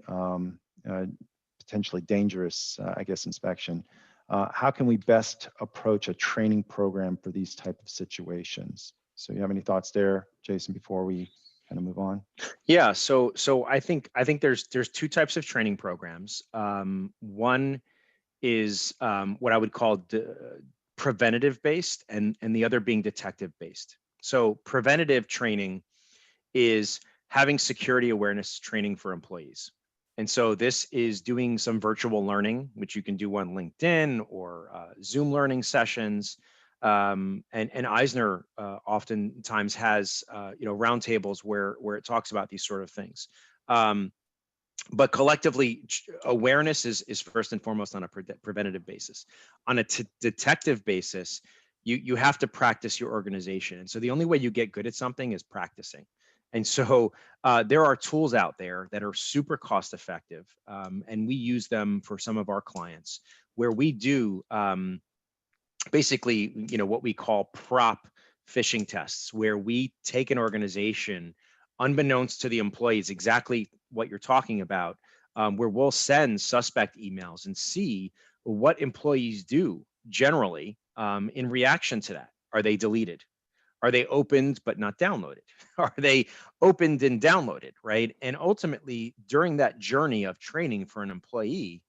dangerous, inspection. How can we best approach a training program for these type of situations? So you have any thoughts there, Jason, before we kind of move on? Yeah, so I think there's two types of training programs. One is what I would call preventative based, and the other being detective based. So preventative training is having security awareness training for employees. And so this is doing some virtual learning, which you can do on LinkedIn or Zoom learning sessions. And Eisner oftentimes has roundtables where it talks about these sort of things. But collectively, awareness is first and foremost on a preventative basis. On a detective basis, you have to practice your organization. And so the only way you get good at something is practicing. And so there are tools out there that are super cost effective, and we use them for some of our clients where we do basically, what we call prop phishing tests, where we take an organization unbeknownst to the employees, exactly what you're talking about, where we'll send suspect emails and see what employees do generally in reaction to that. Are they deleted? Are they opened but not downloaded? Are they opened and downloaded, right? And ultimately, during that journey of training for an employee,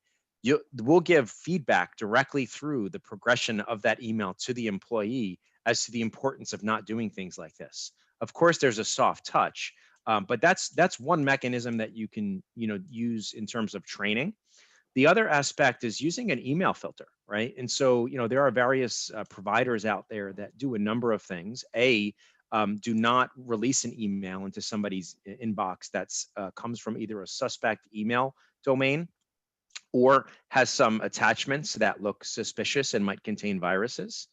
we'll give feedback directly through the progression of that email to the employee as to the importance of not doing things like this. Of course, there's a soft touch, but that's one mechanism that you can use in terms of training. The other aspect is using an email filter, right? And so, there are various providers out there that do a number of things. Do not release an email into somebody's inbox that's comes from either a suspect email domain or has some attachments that look suspicious and might contain viruses.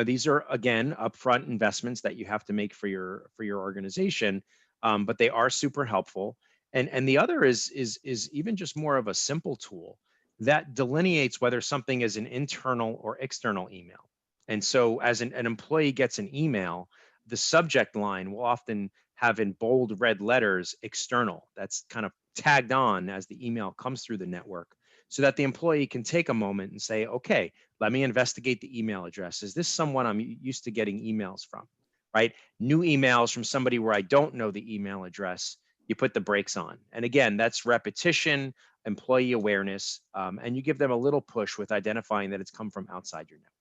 These are, again, upfront investments that you have to make for your organization, but they are super helpful. And the other is even just more of a simple tool that delineates whether something is an internal or external email. And so as an employee gets an email, the subject line will often have in bold red letters external. That's kind of tagged on as the email comes through the network, so that the employee can take a moment and say, okay, let me investigate the email address. Is this someone I'm used to getting emails from, right? New emails from somebody where I don't know the email address, you put the brakes on. And again, that's repetition, employee awareness, and you give them a little push with identifying that it's come from outside your network.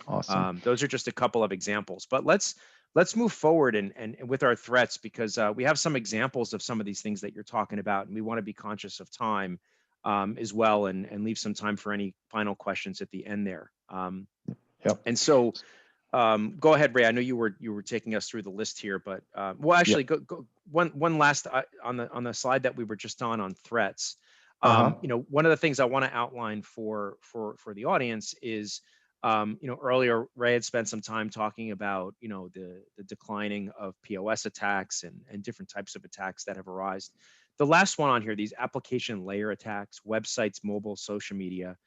Awesome. Those are just a couple of examples, but let's move forward and with our threats, because we have some examples of some of these things that you're talking about, and we want to be conscious of time as well, and leave some time for any final questions at the end there. Yep. And so go ahead, Ray. I know you were taking us through the list here, but well, actually, Yep. go one last on the slide that we were just on threats. Uh-huh. One of the things I want to outline for the audience is, earlier Ray had spent some time talking about the declining of POS attacks and different types of attacks that have arisen. The last one on here, these application layer attacks, websites, mobile, social media.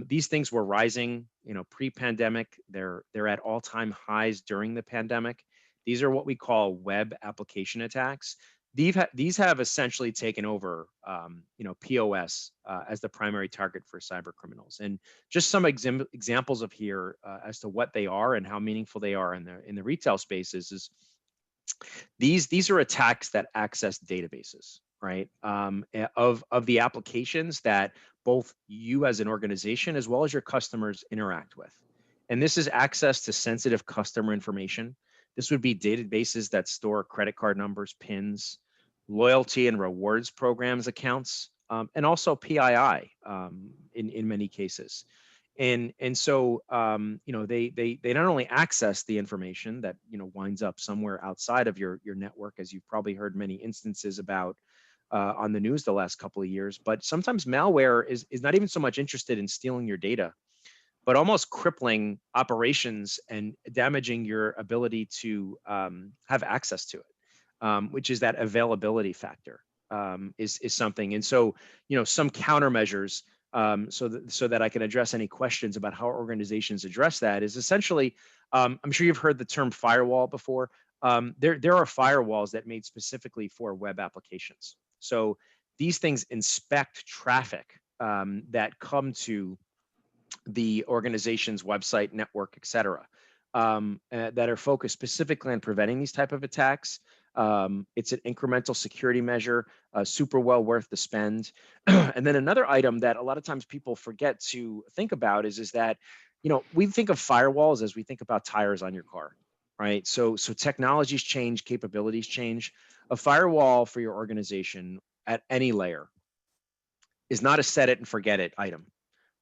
These things were rising, pre-pandemic. They're at all-time highs during the pandemic. These are what we call web application attacks. These have essentially taken over, POS as the primary target for cyber criminals. And just some examples of here as to what they are and how meaningful they are in the retail spaces is these are attacks that access databases, right? Of the applications that both you as an organization as well as your customers interact with. And this is access to sensitive customer information. This would be databases that store credit card numbers, PINs, loyalty and rewards programs accounts, and also PII in many cases. And so they not only access the information that winds up somewhere outside of your network, as you've probably heard many instances about on the news the last couple of years, but sometimes malware is not even so much interested in stealing your data, but almost crippling operations and damaging your ability to have access to it, which is that availability factor, is something. And so, some countermeasures, so that I can address any questions about how organizations address that is essentially, I'm sure you've heard the term firewall before. There are firewalls that made specifically for web applications. So these things inspect traffic that come to the organization's website, network, et cetera, that are focused specifically on preventing these type of attacks. It's an incremental security measure, super well worth the spend. And then another item that a lot of times people forget to think about is that, we think of firewalls as we think about tires on your car, right? So technologies change, capabilities change. A firewall for your organization at any layer is not a set it and forget it item,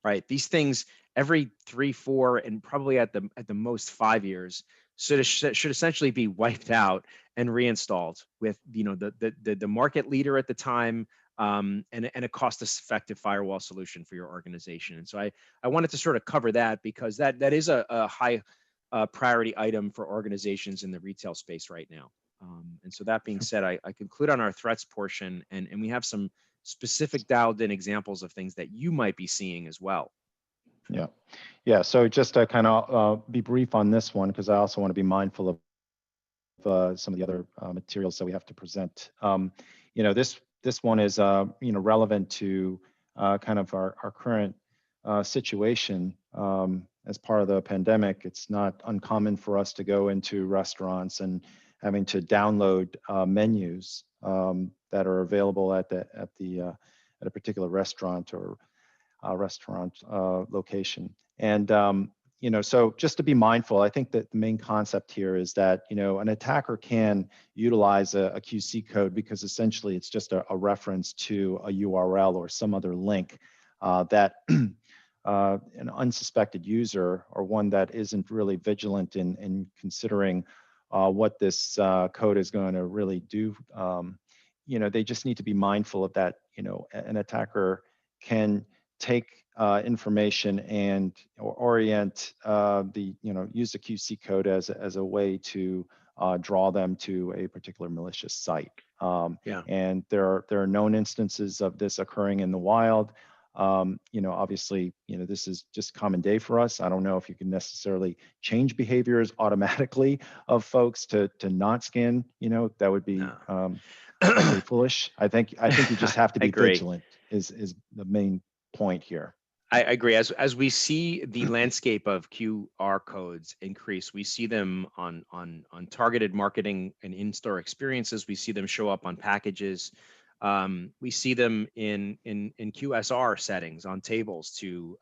right? These things every 3, 4, and probably at the most 5 years should essentially be wiped out and reinstalled with the market leader at the time, and a cost-effective firewall solution for your organization. And so I wanted to sort of cover that because that is a high priority item for organizations in the retail space right now. And so that being said, I conclude on our threats portion, and we have some specific dialed in examples of things that you might be seeing as well. Yeah. So just to kind of be brief on this one, because I also want to be mindful of some of the other materials that we have to present. This one is relevant to kind of our current situation. As part of the pandemic, it's not uncommon for us to go into restaurants and having to download menus that are available at a particular restaurant or restaurant location. And so just to be mindful, I think that the main concept here is that an attacker can utilize a QC code because essentially it's just a reference to a URL or some other link that an unsuspected user or one that isn't really vigilant in considering what this code is going to really do, they just need to be mindful of that. An attacker can take information and orient use the QC code as a way to draw them to a particular malicious site. And there are known instances of this occurring in the wild. Obviously, this is just common day for us. I don't know if you can necessarily change behaviors automatically of folks to not scan. That would be pretty foolish. I think you just have to be vigilant. Is the main point here. I agree. As we see the landscape of QR codes increase, we see them on targeted marketing and in-store experiences. We see them show up on packages. We see them in QSR settings on tables to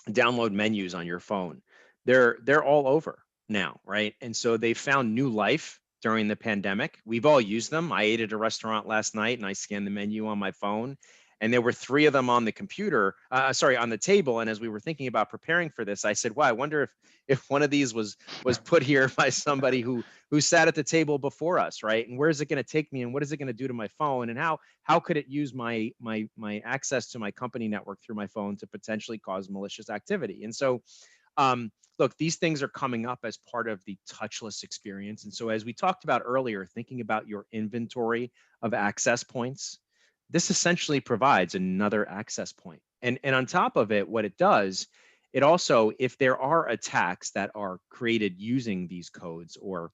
download menus on your phone. They're all over now, right? And so they found new life during the pandemic. We've all used them. I ate at a restaurant last night and I scanned the menu on my phone. And there were 3 of them on the computer, on the table. And as we were thinking about preparing for this, I said, "Wow, I wonder if one of these was put here by somebody who sat at the table before us, right? And where is it going to take me, and what is it going to do to my phone, and how could it use my access to my company network through my phone to potentially cause malicious activity?" And so, look, these things are coming up as part of the touchless experience. And so, as we talked about earlier, thinking about your inventory of access points, this essentially provides another access point. And on top of it, what it does, it also, if there are attacks that are created using these codes, or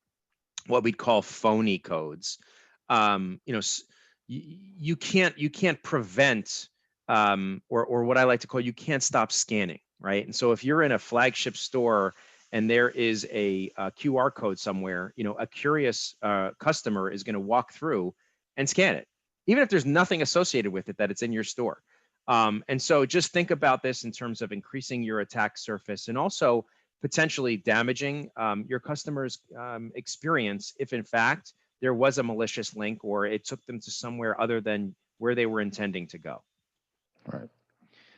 what we'd call phony codes, you can't prevent, or what I like to call, you can't stop scanning, right? And so if you're in a flagship store and there is a QR code somewhere, a curious customer is going to walk through and scan it, even if there's nothing associated with it that it's in your store. And so just think about this in terms of increasing your attack surface and also potentially damaging your customer's experience if in fact there was a malicious link or it took them to somewhere other than where they were intending to go. All right.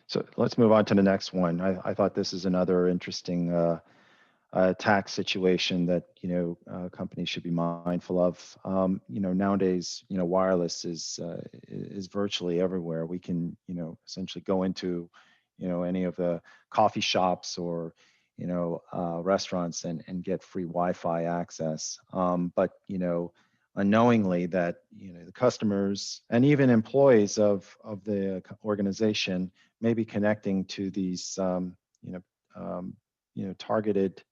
So let's move on to the next one. I thought this is another interesting tax situation that companies should be mindful of. Nowadays, wireless is virtually everywhere. We can essentially go into any of the coffee shops or restaurants and get free Wi-Fi access. But unknowingly that the customers and even employees of the organization may be connecting to these targeted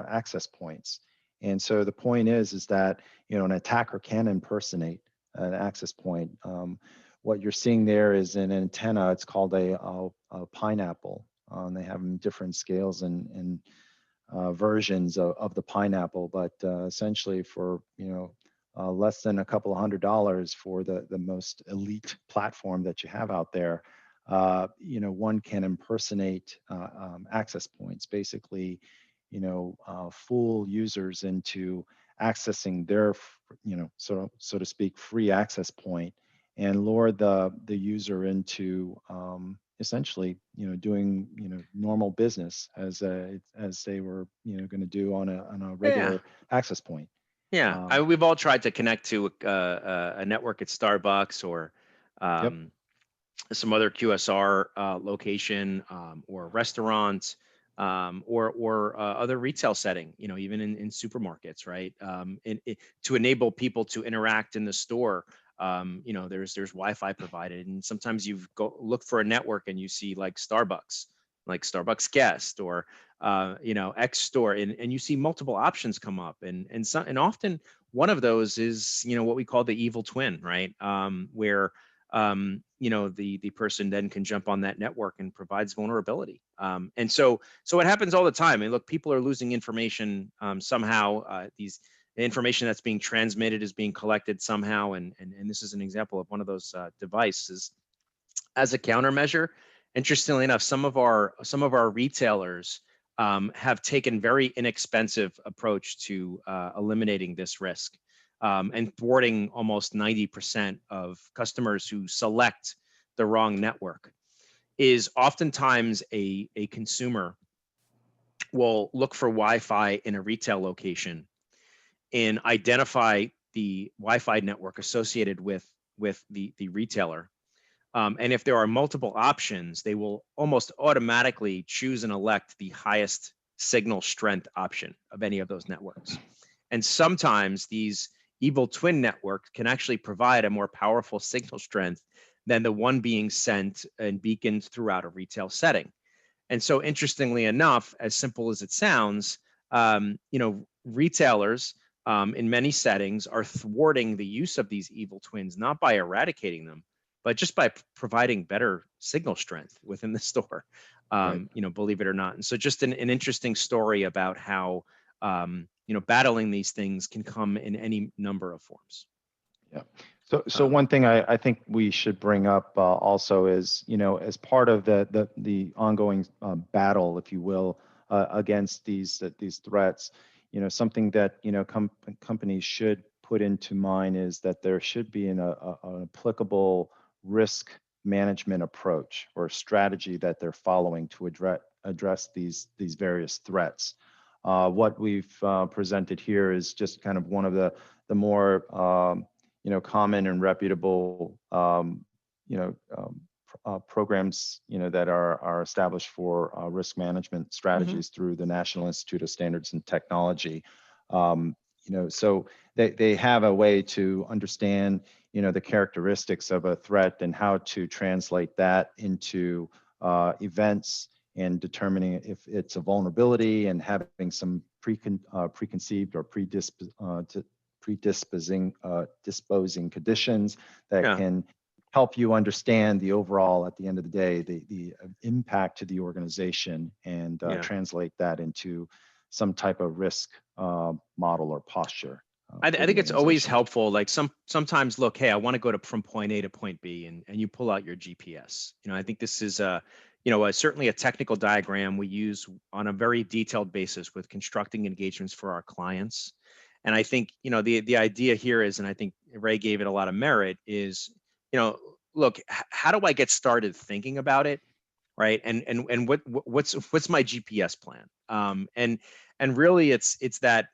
access points. And so the point is that an attacker can impersonate an access point. What you're seeing there is an antenna. It's called a pineapple. They have different scales and versions of the pineapple, but essentially for less than a couple of $100 for the most elite platform that you have out there, one can impersonate access points, basically fool users into accessing their so to speak free access point and lure the user into essentially doing normal business as they were going to do on a regular access point. We've all tried to connect to a network at Starbucks or some other QSR location or restaurant or other retail setting, even in supermarkets, right? To enable people to interact in the store, there's Wi-Fi provided, and sometimes you go look for a network and you see like Starbucks like Starbucks guest or X store, and you see multiple options come up, and often one of those is what we call the evil twin, right? Where the person then can jump on that network and provides vulnerability. And so it happens all the time. And look, people are losing information somehow. The information that's being transmitted is being collected somehow, and this is an example of one of those devices. As a countermeasure, interestingly enough, some of our retailers have taken very inexpensive approach to eliminating this risk, and thwarting almost 90% of customers who select the wrong network. Is oftentimes a consumer will look for Wi-Fi in a retail location and identify the Wi-Fi network associated with the retailer. And if there are multiple options, they will almost automatically choose and elect the highest signal strength option of any of those networks. And sometimes these evil twin networks can actually provide a more powerful signal strength than the one being sent and beaconed throughout a retail setting. And so, interestingly enough, as simple as it sounds, retailers in many settings are thwarting the use of these evil twins, not by eradicating them, but just by providing better signal strength within the store, Right. believe it or not. And so just an interesting story about how, battling these things can come in any number of forms. Yeah. So one thing I think we should bring up also is, as part of the ongoing battle, if you will, against these threats, something that companies should put into mind is that there should be an applicable risk management approach or strategy that they're following to address these various threats. What we've presented here is just kind of one of the more common and reputable programs that are established for risk management strategies through the National Institute of Standards and Technology. So they have a way to understand the characteristics of a threat and how to translate that into events and determining if it's a vulnerability and having some preconceived or predisposing conditions that can help you understand the overall, at the end of the day, the impact to the organization and translate that into some type of risk model or posture. I think it's always helpful. Like sometimes, look, hey, I want to go from point A to point B, and you pull out your GPS. I think this is certainly a technical diagram we use on a very detailed basis with constructing engagements for our clients. And I think the idea here is, and I think Ray gave it a lot of merit, is look, how do I get started thinking about it, right? And what's my GPS plan? And really, it's that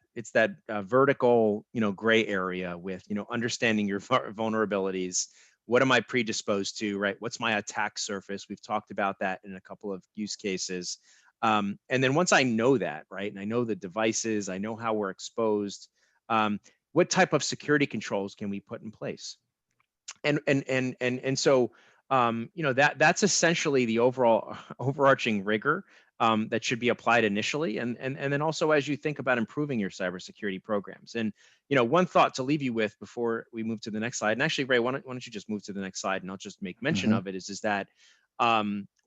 vertical gray area with understanding your vulnerabilities. What am I predisposed to, right? What's my attack surface? We've talked about that in a couple of use cases. And then once I know that, right, and I know the devices, I know how we're exposed, what type of security controls can we put in place? And so that's essentially the overall overarching rigor that should be applied initially, and then also as you think about improving your cybersecurity programs. And one thought to leave you with before we move to the next slide, and actually, Ray, why don't you just move to the next slide, and I'll just make mention of it, is that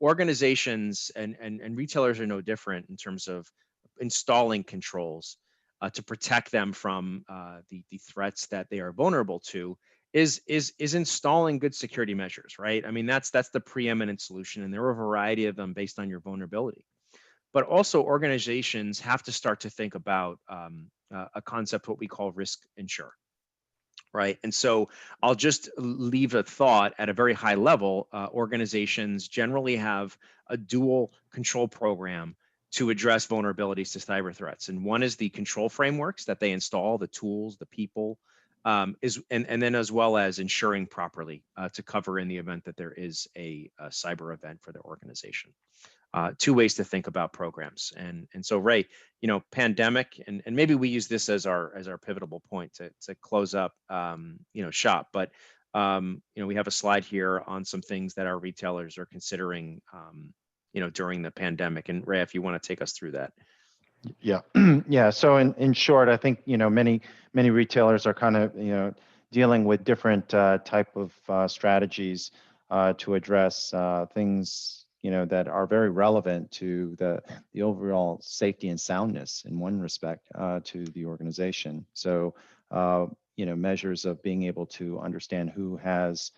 organizations and retailers are no different in terms of installing controls to protect them from the threats that they are vulnerable to. Is installing good security measures, right? I mean, that's the preeminent solution, and there are a variety of them based on your vulnerability. But also, organizations have to start to think about a concept, what we call risk insure, right? And so I'll just leave a thought at a very high level. Organizations generally have a dual control program to address vulnerabilities to cyber threats. And one is the control frameworks that they install, the tools, the people, and then as well as ensuring properly to cover in the event that there is a cyber event for their organization. Two ways to think about programs. And so, Ray, pandemic, and maybe we use this as our pivotal point to close up shop. But we have a slide here on some things that our retailers are considering during the pandemic. And Ray, if you want to take us through that. Yeah, yeah. So in short, I think many retailers are kind of dealing with different type of strategies to address things that are very relevant to the overall safety and soundness in one respect to the organization. So measures of being able to understand who has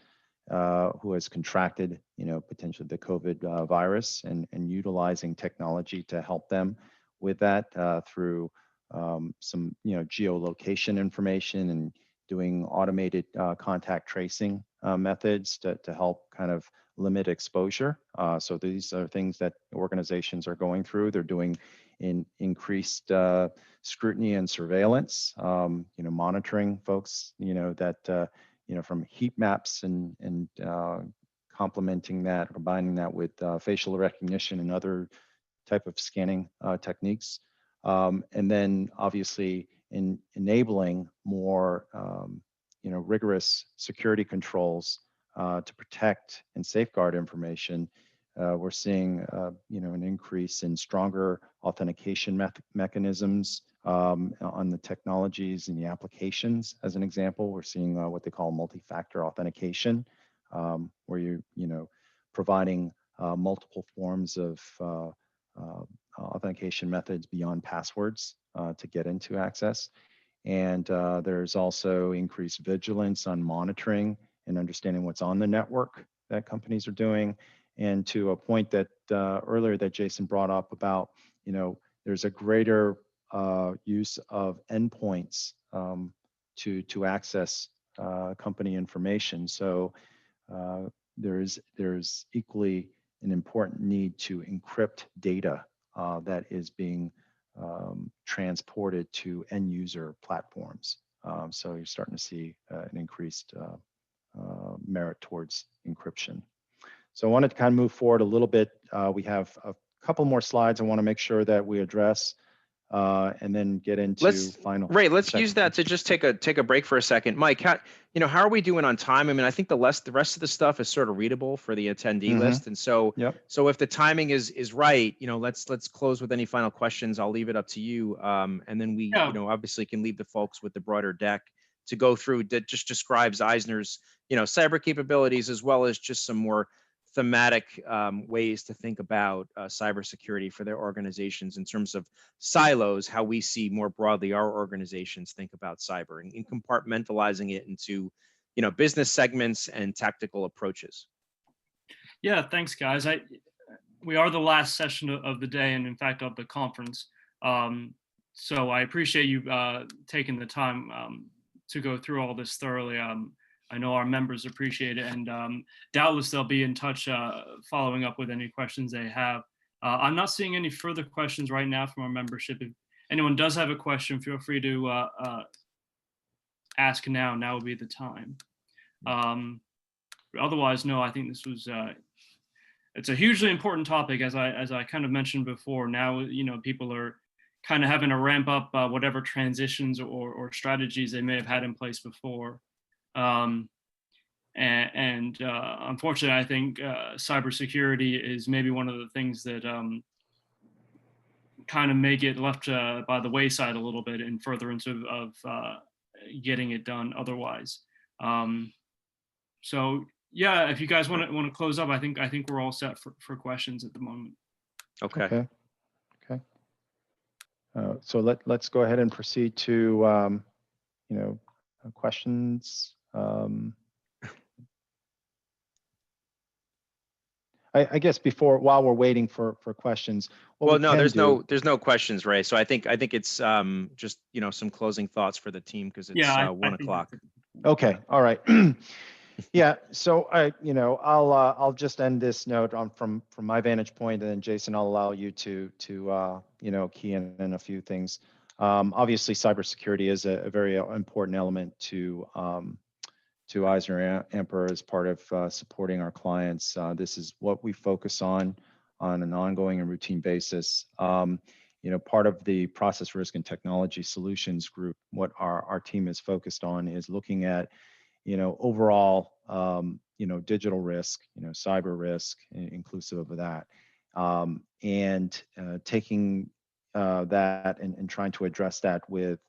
contracted potentially the COVID virus and utilizing technology to help them with that through some geolocation information and doing automated contact tracing methods to help kind of limit exposure. So these are things that organizations are going through. They're doing increased scrutiny and surveillance, monitoring folks, that from heat maps and complementing that, combining that with facial recognition and other type of scanning techniques. And then obviously enabling more rigorous security controls to protect and safeguard information. We're seeing an increase in stronger authentication mechanisms on the technologies and the applications. As an example, we're seeing what they call multi-factor authentication, where you're providing multiple forms of authentication methods beyond passwords to get into access. And there's also increased vigilance on monitoring and understanding what's on the network that companies are doing. And to a point that earlier that Jason brought up about, there's a greater use of endpoints to access company information. So there's equally an important need to encrypt data that is being transported to end user platforms. So you're starting to see an increased merit towards encryption. So I wanted to kind of move forward a little bit. We have a couple more slides I want to make sure that we address and then get into final. Ray, let's use that to just take a break for a second. Mike, how are we doing on time? I mean, I think the rest of the stuff is sort of readable for the attendee list. And so, so if the timing is right, let's close with any final questions. I'll leave it up to you. And then we, obviously can leave the folks with the broader deck to go through that just describes Eisner's, cyber capabilities, as well as just some more thematic ways to think about cybersecurity for their organizations in terms of silos, how we see more broadly our organizations think about cyber and compartmentalizing it into, business segments and tactical approaches. Yeah, thanks, guys. We are the last session of the day, and in fact of the conference. So I appreciate you taking the time to go through all this thoroughly. I know our members appreciate it, and doubtless they'll be in touch following up with any questions they have. I'm not seeing any further questions right now from our membership. If anyone does have a question, feel free to ask now. Now would be the time. Otherwise, no, I think this was, it's a hugely important topic, as I kind of mentioned before. Now, people are kind of having to ramp up whatever transitions or strategies they may have had in place before. Unfortunately, I think cybersecurity is maybe one of the things that kind of may get left by the wayside a little bit in furtherance of getting it done otherwise. So yeah, if you guys want to close up, I think we're all set for questions at the moment. Okay. So let's go ahead and proceed to questions. I guess while we're waiting for questions. Well, no, there's no questions, Ray. So I think it's just some closing thoughts for the team, because it's 1 o'clock. Okay, all right. Yeah, so I'll just end this note from my vantage point, and then Jason, I'll allow you to key in a few things. Obviously, cybersecurity is a very important element to EisnerAmper as part of supporting our clients. This is what we focus on an ongoing and routine basis. Part of the process risk and technology solutions group, what our team is focused on is looking at overall digital risk, cyber risk, inclusive of that, and taking that and trying to address that with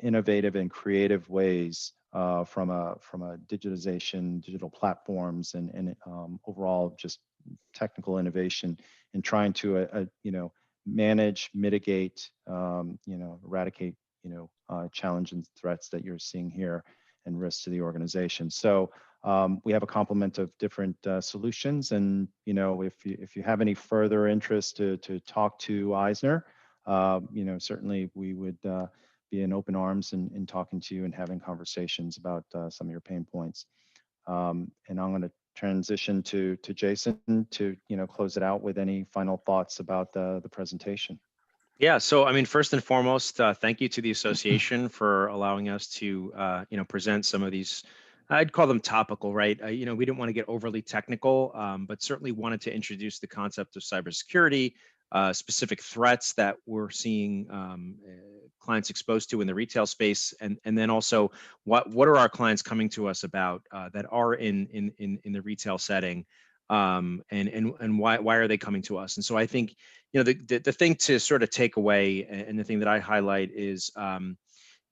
innovative and creative ways from a digitization, digital platforms, and overall just technical innovation, and trying to manage, mitigate, eradicate challenge and threats that you're seeing here and risks to the organization. So we have a complement of different solutions, and if you have any further interest to talk to Eisner, certainly we would be in open arms in talking to you and having conversations about some of your pain points. And I'm going to transition to Jason to close it out with any final thoughts about the presentation. Yeah, so I mean, first and foremost, thank you to the association for allowing us to present some of these. I'd call them topical, right? We didn't want to get overly technical, but certainly wanted to introduce the concept of cybersecurity, specific threats that we're seeing clients exposed to in the retail space, and then also what are our clients coming to us about that are in the retail setting, and why are they coming to us? And so I think the thing to sort of take away, and the thing that I highlight is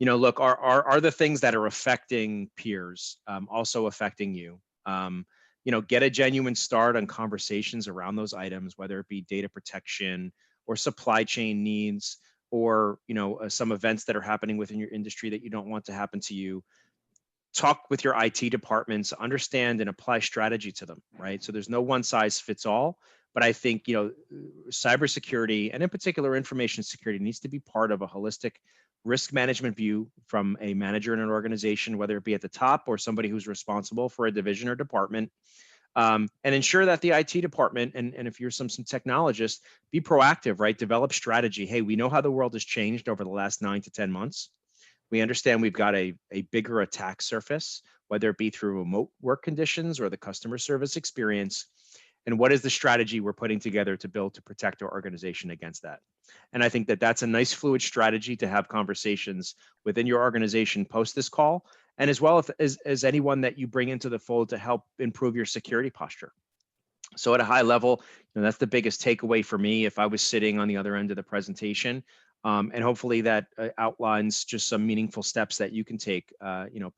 look, are the things that are affecting peers also affecting you? Get a genuine start on conversations around those items, whether it be data protection or supply chain needs, or some events that are happening within your industry that you don't want to happen to you. Talk with your IT departments, understand and apply strategy to them, right? So there's no one size fits all, but I think cybersecurity, and in particular information security, needs to be part of a holistic risk management view from a manager in an organization, whether it be at the top or somebody who's responsible for a division or department. And ensure that the IT department, and if you're some technologist, be proactive, right? Develop strategy. Hey, we know how the world has changed over the last 9 to 10 months. We understand we've got a bigger attack surface, whether it be through remote work conditions or the customer service experience. And what is the strategy we're putting together to build to protect our organization against that? And I think that that's a nice fluid strategy to have conversations within your organization post this call, and as well as anyone that you bring into the fold to help improve your security posture. So at a high level, that's the biggest takeaway for me if I was sitting on the other end of the presentation. And hopefully that outlines just some meaningful steps that you can take,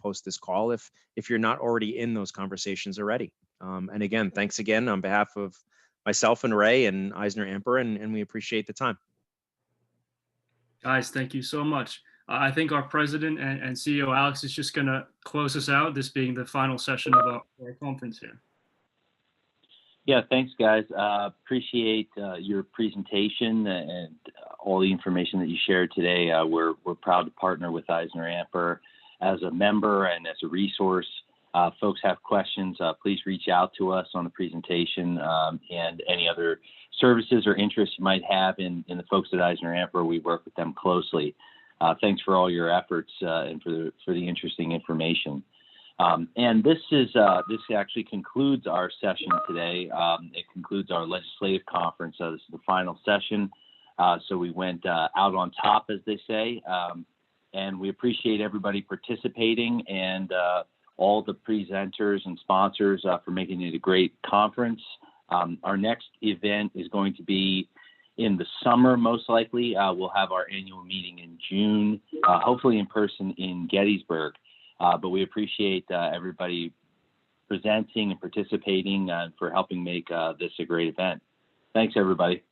post this call if you're not already in those conversations already. And again, thanks again on behalf of myself and Ray and EisnerAmper, and we appreciate the time. Guys, thank you so much. I think our president and CEO, Alex, is just going to close us out, this being the final session of our conference here. Yeah, thanks, guys. Appreciate your presentation and all the information that you shared today. We're proud to partner with EisnerAmper as a member and as a resource. Folks have questions, please reach out to us on the presentation, and any other services or interests you might have in the folks at EisnerAmper. We work with them closely. Thanks for all your efforts and for the interesting information. And this actually concludes our session today. It concludes our legislative conference. This is the final session. So we went out on top, as they say, and we appreciate everybody participating, and all the presenters and sponsors for making it a great conference. Our next event is going to be in the summer, most likely. We'll have our annual meeting in June, hopefully in person in Gettysburg. But we appreciate everybody presenting and participating for helping make this a great event. Thanks, everybody.